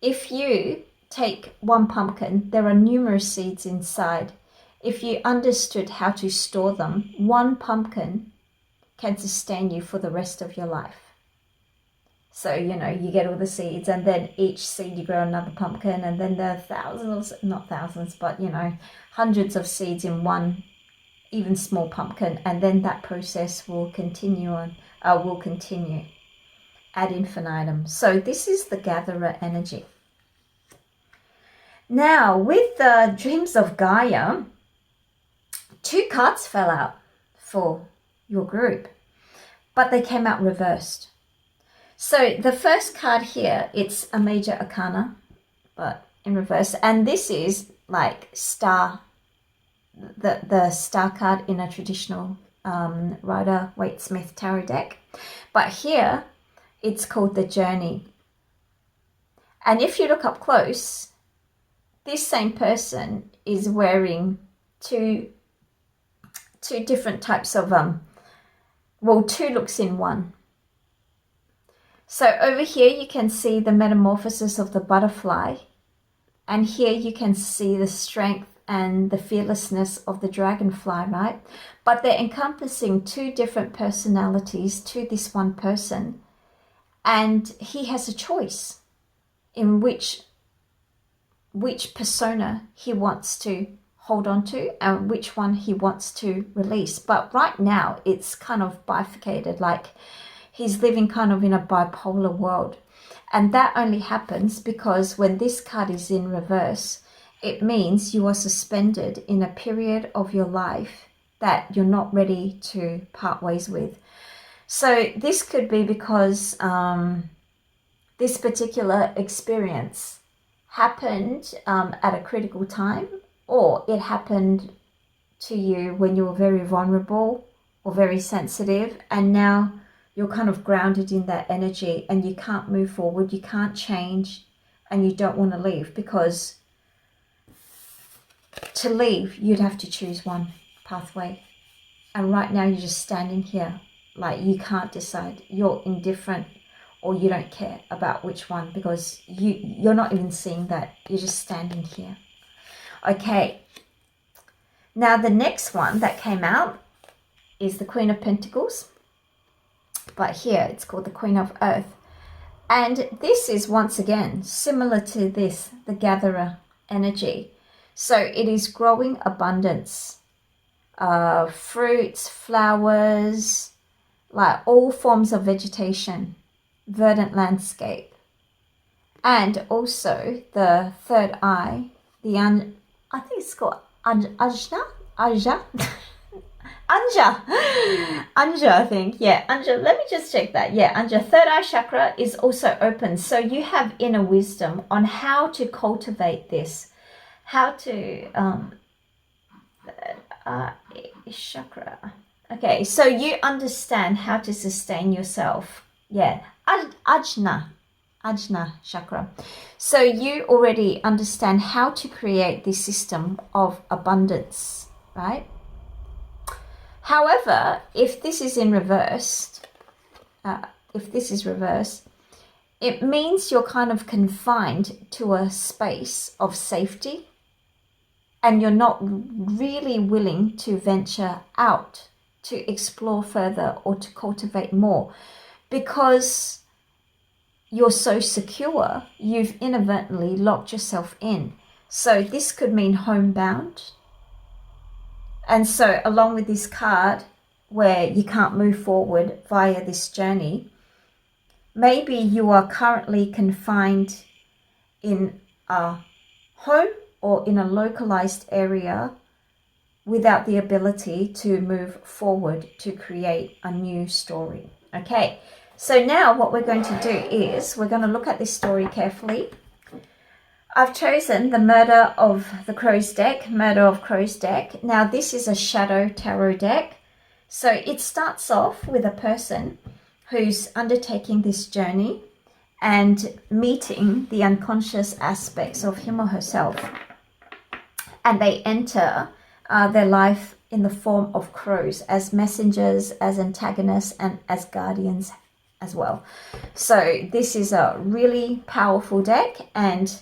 If you take one pumpkin, there are numerous seeds inside. If you understood how to store them, one pumpkin can sustain you for the rest of your life. So, you know, you get all the seeds, and then each seed you grow another pumpkin, and then there are thousands, not thousands, but, you know, hundreds of seeds in one, even small pumpkin, and then that process will continue ad infinitum. So this is the Gatherer energy. Now, with the Dreams of Gaia, 2 cards fell out for your group, but they came out reversed. So the first card here, it's a major arcana, but in reverse. And this is like star, the star card in a traditional Rider-Waite-Smith tarot deck. But here, it's called the journey. And if you look up close, this same person is wearing two different types of, two looks in one. So over here, you can see the metamorphosis of the butterfly. And here you can see the strength and the fearlessness of the dragonfly, right? But they're encompassing two different personalities to this one person. And he has a choice in which persona he wants to hold on to and which one he wants to release. But right now, it's kind of bifurcated, like he's living kind of in a bipolar world. And that only happens because when this card is in reverse, it means you are suspended in a period of your life that you're not ready to part ways with. So this could be because this particular experience happened at a critical time, or it happened to you when you were very vulnerable or very sensitive, and now you're kind of grounded in that energy and you can't move forward, you can't change, and you don't want to leave, because to leave, you'd have to choose one pathway. And right now you're just standing here like you can't decide. You're indifferent, or you don't care about which one, because you're not even seeing that. You're just standing here. Okay. Now the next one that came out is the Queen of Pentacles. But here it's called the Queen of Earth. And this is once again similar to this, the Gatherer energy. So it is growing abundance. Fruits, flowers, like all forms of vegetation, verdant landscape. And also the third eye, I think it's called Anja? Anja, I think. Yeah, Anja. Let me just check that. Yeah, Anja. Third eye chakra is also open. So you have inner wisdom on how to cultivate this. How to... chakra. Okay, so you understand how to sustain yourself. Yeah. Ajna chakra. So you already understand how to create this system of abundance, right? However, if this is in reverse, it means you're kind of confined to a space of safety, and you're not really willing to venture out, to explore further, or to cultivate more, because you're so secure, you've inadvertently locked yourself in. So this could mean homebound. And so along with this card where you can't move forward via this journey, maybe you are currently confined in a home or in a localized area without the ability to move forward to create a new story. Okay, so now what we're going to do is we're going to look at this story carefully. I've chosen the Murder of Crows deck. Now this is a shadow tarot deck. So it starts off with a person who's undertaking this journey and meeting the unconscious aspects of him or herself. And they enter their life in the form of crows, as messengers, as antagonists, and as guardians as well. So this is a really powerful deck, and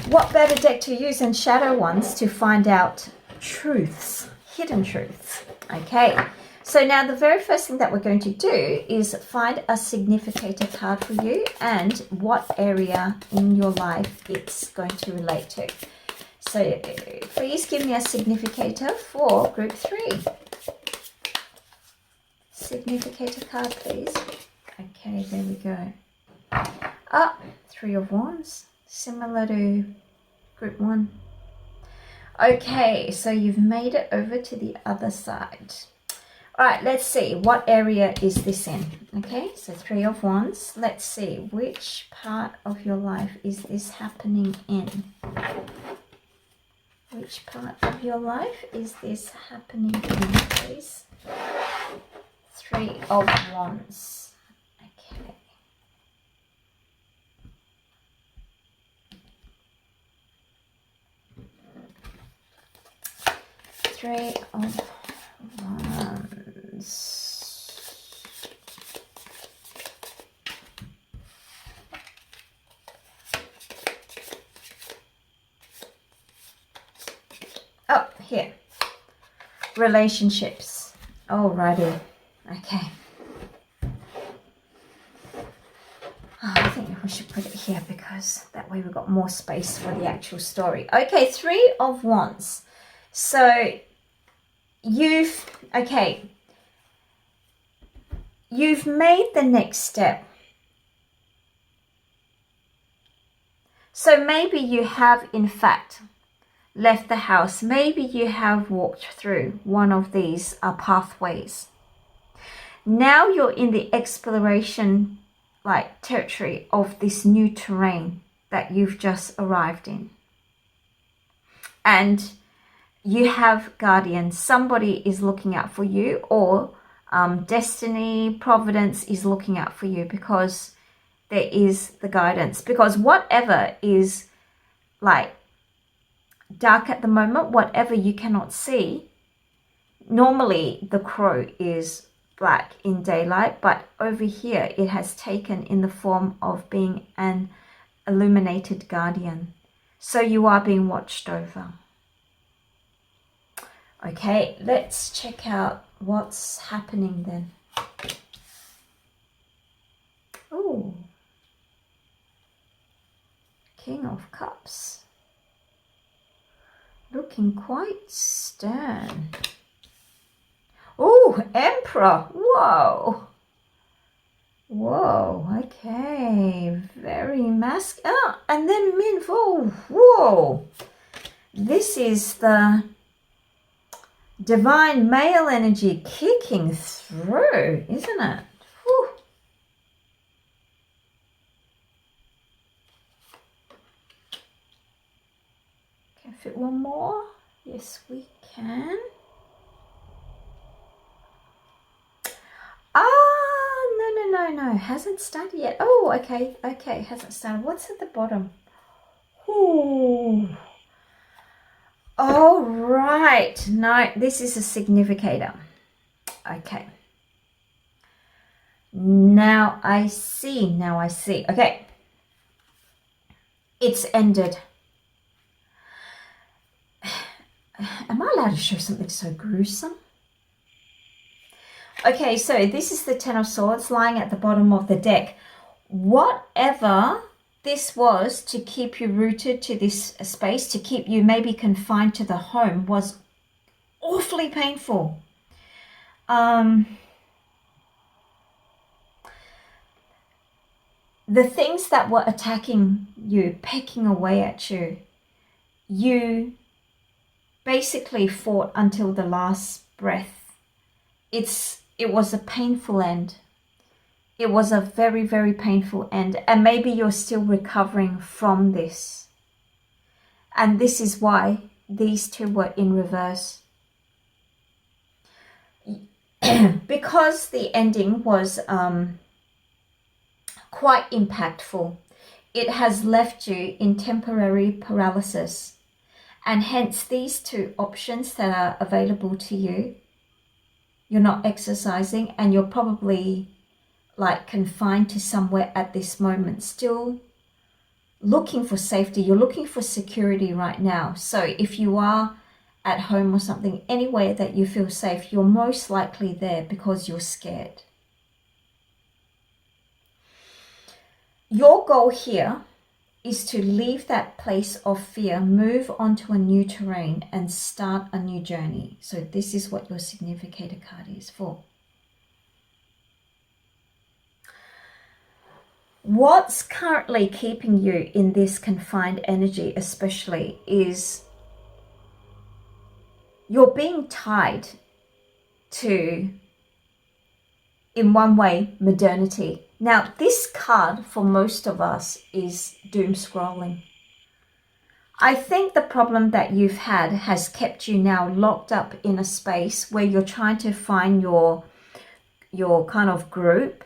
what better deck to use than shadow ones to find out truths, hidden truths. Okay, so now the very first thing that we're going to do is find a significator card for you and what area in your life it's going to relate to. So please give me a significator for group 3. Significator card, please. Okay, there we go. Three of Wands. Similar to group 1. Okay, so you've made it over to the other side. All right, let's see. What area is this in? Okay, so 3 of Wands. Let's see. Which part of your life is this happening in? Which part of your life is this happening in, please? Three of Wands. Okay. Three of Wands. Oh, here. Relationships. Alrighty. Okay. Oh, I think we should put it here because that way we've got more space for the actual story. Okay, Three of Wands. So you've made the next step. So maybe you have in fact left the house. Maybe you have walked through one of these pathways. Now you're in the exploration territory of this new terrain that you've just arrived in. And you have guardians. Somebody is looking out for you, or destiny, providence is looking out for you, because there is the guidance. Because whatever is dark at the moment, whatever you cannot see, normally the crow is black in daylight, but over here it has taken in the form of being an illuminated guardian. So you are being watched over. Okay, let's check out what's happening then. Oh, King of Cups. Looking quite stern. Oh, Emperor. Whoa. Whoa, okay. Very masculine. Oh, and then Whoa, whoa. This is the divine male energy kicking through, isn't it? Whew. Can fit one more? Yes, we can. No, hasn't started yet. Oh, okay, hasn't started. What's at the bottom? Ooh. All right. No, this is a significator. Okay. Now I see. Okay. It's ended. Am I allowed to show something so gruesome? Okay, so this is the Ten of Swords lying at the bottom of the deck. Whatever this was to keep you rooted to this space, to keep you maybe confined to the home, was awfully painful. The things that were attacking you, pecking away at you, you basically fought until the last breath. It was a painful end. It was a very, very painful end. And maybe you're still recovering from this. And this is why these two were in reverse. Because the ending was quite impactful, it has left you in temporary paralysis. And hence these two options that are available to you, you're not exercising, and you're probably confined to somewhere at this moment, still looking for safety. You're looking for security right now. So if you are at home or something, anywhere that you feel safe, you're most likely there because you're scared. Your goal here is to leave that place of fear, move onto a new terrain, and start a new journey. So this is what your significator card is for. What's currently keeping you in this confined energy especially is you're being tied to, in one way, modernity. Now, this card for most of us is doom scrolling. I think the problem that you've had has kept you now locked up in a space where you're trying to find your your kind of group,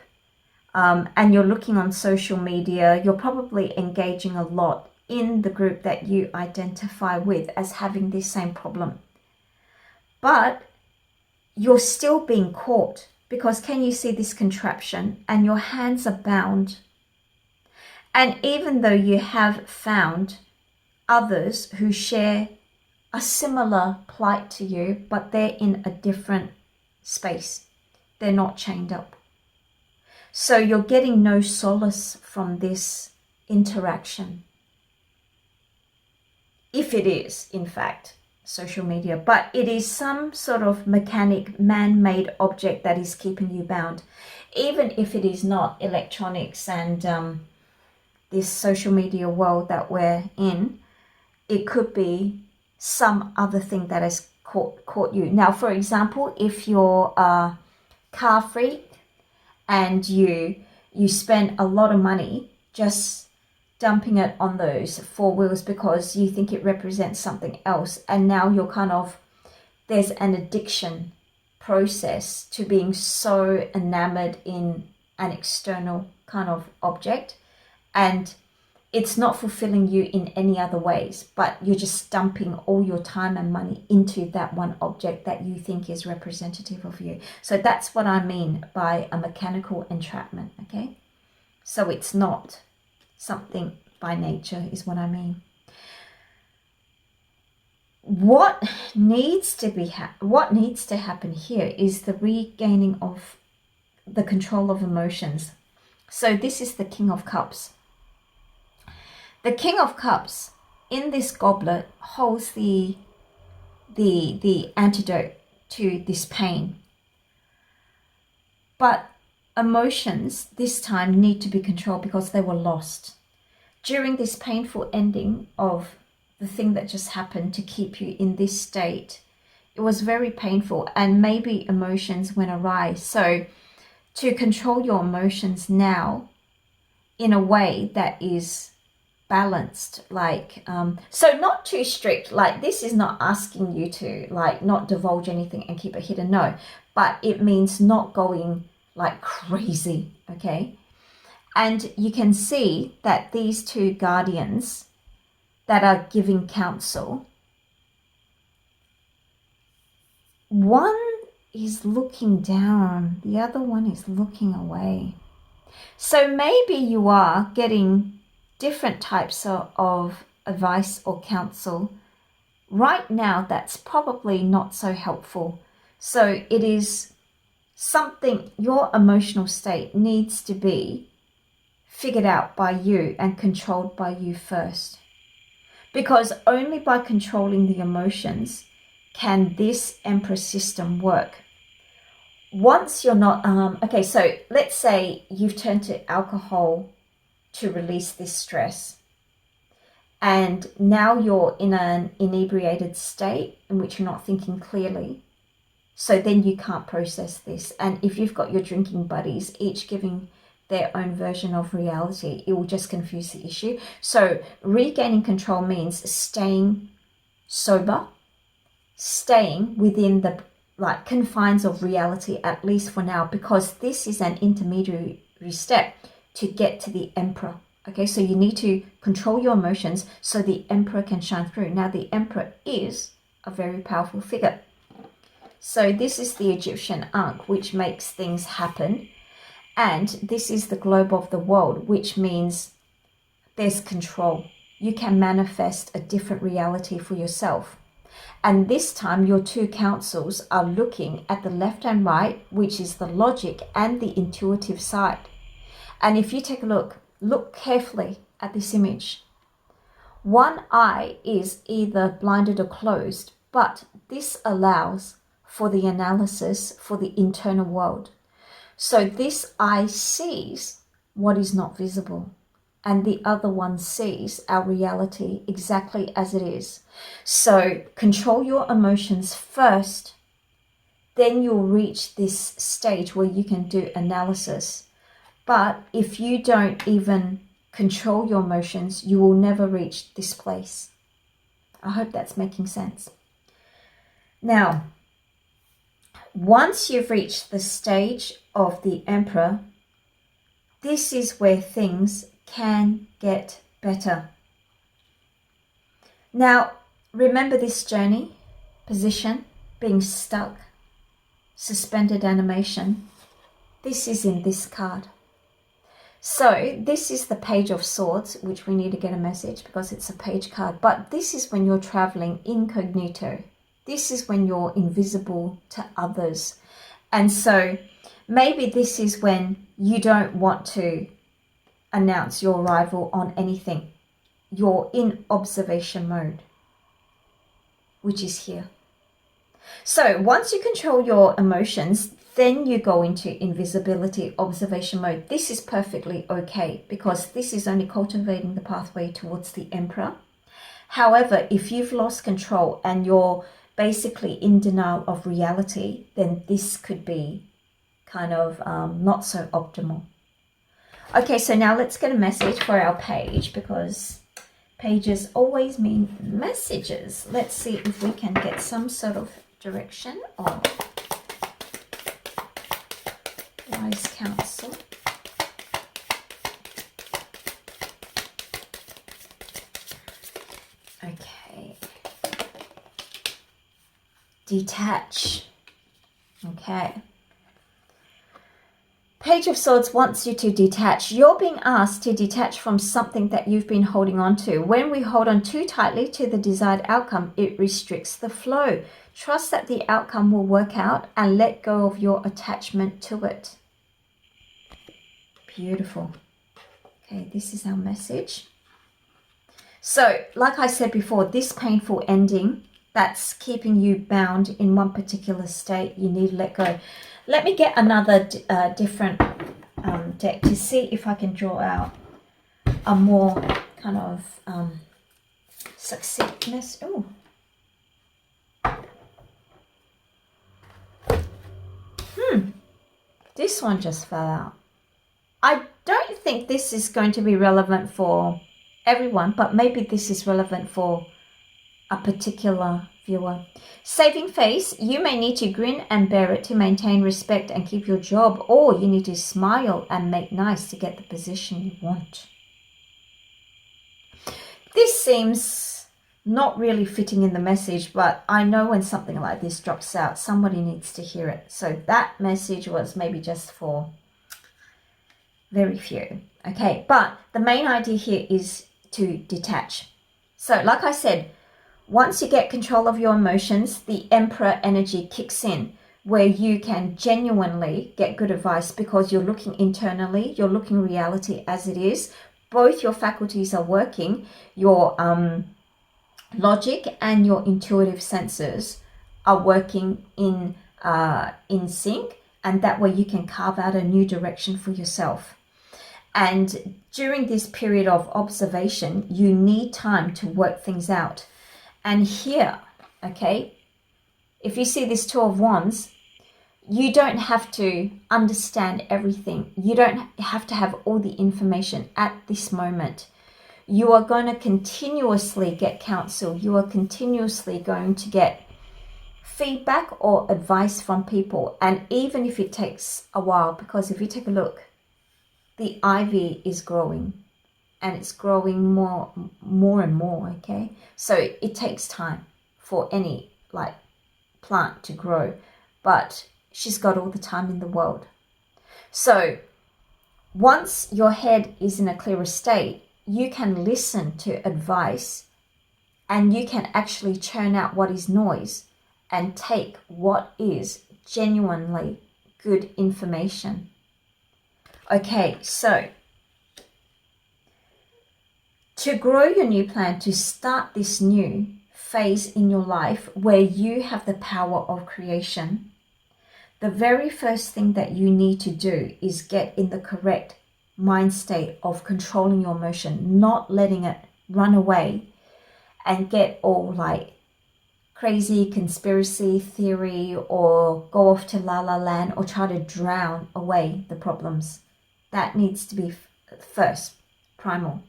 and you're looking on social media, you're probably engaging a lot in the group that you identify with as having this same problem. But you're still being caught, because can you see this contraption, and your hands are bound. And even though you have found others who share a similar plight to you, but they're in a different space, they're not chained up. So you're getting no solace from this interaction, if it is, in fact, social media. But it is some sort of mechanic, man-made object that is keeping you bound. Even if it is not electronics and this social media world that we're in, it could be some other thing that has caught you. Now, for example, if you're a car freak and you spend a lot of money just dumping it on those four wheels because you think it represents something else, and now you're kind of, there's an addiction process to being so enamored in an external kind of object, and it's not fulfilling you in any other ways, but you're just dumping all your time and money into that one object that you think is representative of you. So that's what I mean by a mechanical entrapment, okay? So it's not something by nature, is what I mean. What needs to happen here is the regaining of the control of emotions. So this is the King of Cups. The King of Cups in this goblet holds the antidote to this pain. But emotions this time need to be controlled because they were lost during this painful ending of the thing that just happened to keep you in this state. It was very painful, and maybe emotions went awry. So to control your emotions now in a way that is balanced, like so not too strict, like this is not asking you to like not divulge anything and keep it hidden, no, but it means not going like crazy, okay? And you can see that these two guardians that are giving counsel, one is looking down, the other one is looking away. So maybe you are getting different types of advice or counsel right now that's probably not so helpful. So it is something, your emotional state needs to be figured out by you and controlled by you first. Because only by controlling the emotions can this Empress system work. Once you're not, okay, so let's say you've turned to alcohol to release this stress, and now you're in an inebriated state in which you're not thinking clearly, so then you can't process this. And if you've got your drinking buddies each giving their own version of reality, it will just confuse the issue. So regaining control means staying sober, staying within the like confines of reality, at least for now, because this is an intermediary step to get to the Emperor. Okay, so you need to control your emotions so the Emperor can shine through. Now the Emperor is a very powerful figure. So this is the Egyptian Ankh, which makes things happen. And this is the globe of the world, which means there's control. You can manifest a different reality for yourself. And this time your two councils are looking at the left and right, which is the logic and the intuitive side. And if you take a look carefully at this image. One eye is either blinded or closed, but this allows for the analysis for the internal world. So this eye sees what is not visible, and the other one sees our reality exactly as it is. So control your emotions first, then you'll reach this stage where you can do analysis. But if you don't even control your emotions, you will never reach this place. I hope that's making sense. Now, once you've reached the stage of the Emperor, this is where things can get better. Now, remember this journey, position, being stuck, suspended animation. This is in this card. So this is the Page of Swords, which we need to get a message because it's a page card. But this is when you're traveling incognito. This is when you're invisible to others. And so maybe this is when you don't want to announce your arrival on anything. You're in observation mode, which is here. So once you control your emotions, then you go into invisibility, observation mode. This is perfectly okay because this is only cultivating the pathway towards the Emperor. However, if you've lost control and you're basically in denial of reality, then this could be kind of not so optimal. Okay, so now let's get a message for our page because pages always mean messages. Let's see if we can get some sort of direction or wise counsel. Okay. Detach. Okay. Page of Swords wants you to detach. You're being asked to detach from something that you've been holding on to. When we hold on too tightly to the desired outcome, it restricts the flow. Trust that the outcome will work out and let go of your attachment to it. Beautiful. Okay, this is our message. So, like I said before, this painful ending that's keeping you bound in one particular state, you need to let go. Let me get another different deck to see if I can draw out a more kind of succinctness. Oh. This one just fell out. I don't think this is going to be relevant for everyone, but maybe this is relevant for a particular viewer. Saving face, you may need to grin and bear it to maintain respect and keep your job, or you need to smile and make nice to get the position you want. This seems not really fitting in the message, but I know when something like this drops out, somebody needs to hear it. So that message was maybe just for very few. Okay, but the main idea here is to detach. So like I said, once you get control of your emotions, the Emperor energy kicks in where you can genuinely get good advice because you're looking internally, you're looking reality as it is. Both your faculties are working, your logic and your intuitive senses are working in sync, and that way you can carve out a new direction for yourself. And during this period of observation, you need time to work things out. And here, okay, if you see this Two of Wands, you don't have to understand everything. You don't have to have all the information at this moment. You are going to continuously get counsel. You are continuously going to get feedback or advice from people. And even if it takes a while, because if you take a look, the ivy is growing. And it's growing more and more, okay? So it takes time for any plant to grow, but she's got all the time in the world. So once your head is in a clearer state, you can listen to advice and you can actually churn out what is noise and take what is genuinely good information. Okay, so to grow your new plan, to start this new phase in your life where you have the power of creation, the very first thing that you need to do is get in the correct mind state of controlling your emotion, not letting it run away and get all crazy conspiracy theory or go off to la la land or try to drown away the problems. That needs to be first, primal.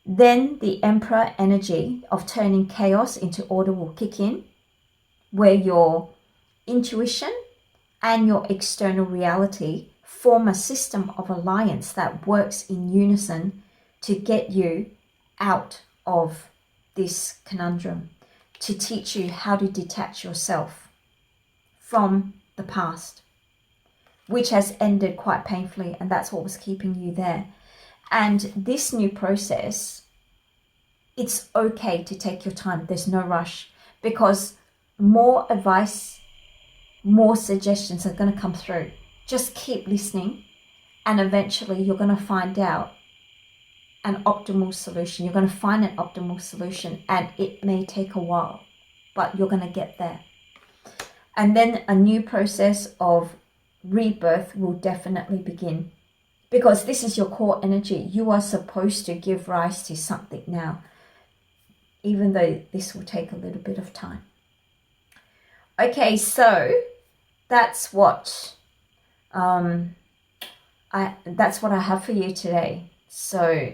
Then the Emperor energy of turning chaos into order will kick in, where you're intuition and your external reality form a system of alliance that works in unison to get you out of this conundrum, to teach you how to detach yourself from the past, which has ended quite painfully, and that's what was keeping you there. And this new process, it's okay to take your time. There's no rush, because more advice, more suggestions are going to come through. Just keep listening, and eventually you're going to find out an optimal solution. You're going to find an optimal solution, and it may take a while, but you're going to get there. And then a new process of rebirth will definitely begin, because this is your core energy. You are supposed to give rise to something now, even though this will take a little bit of time. Okay, so that's what that's what I have for you today. So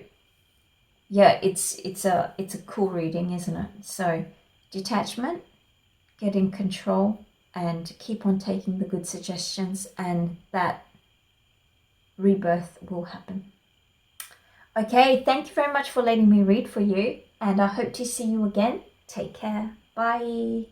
yeah, it's a cool reading, isn't it? So detachment, get in control, and keep on taking the good suggestions, and that rebirth will happen. Okay, thank you very much for letting me read for you, and I hope to see you again. Take care. Bye.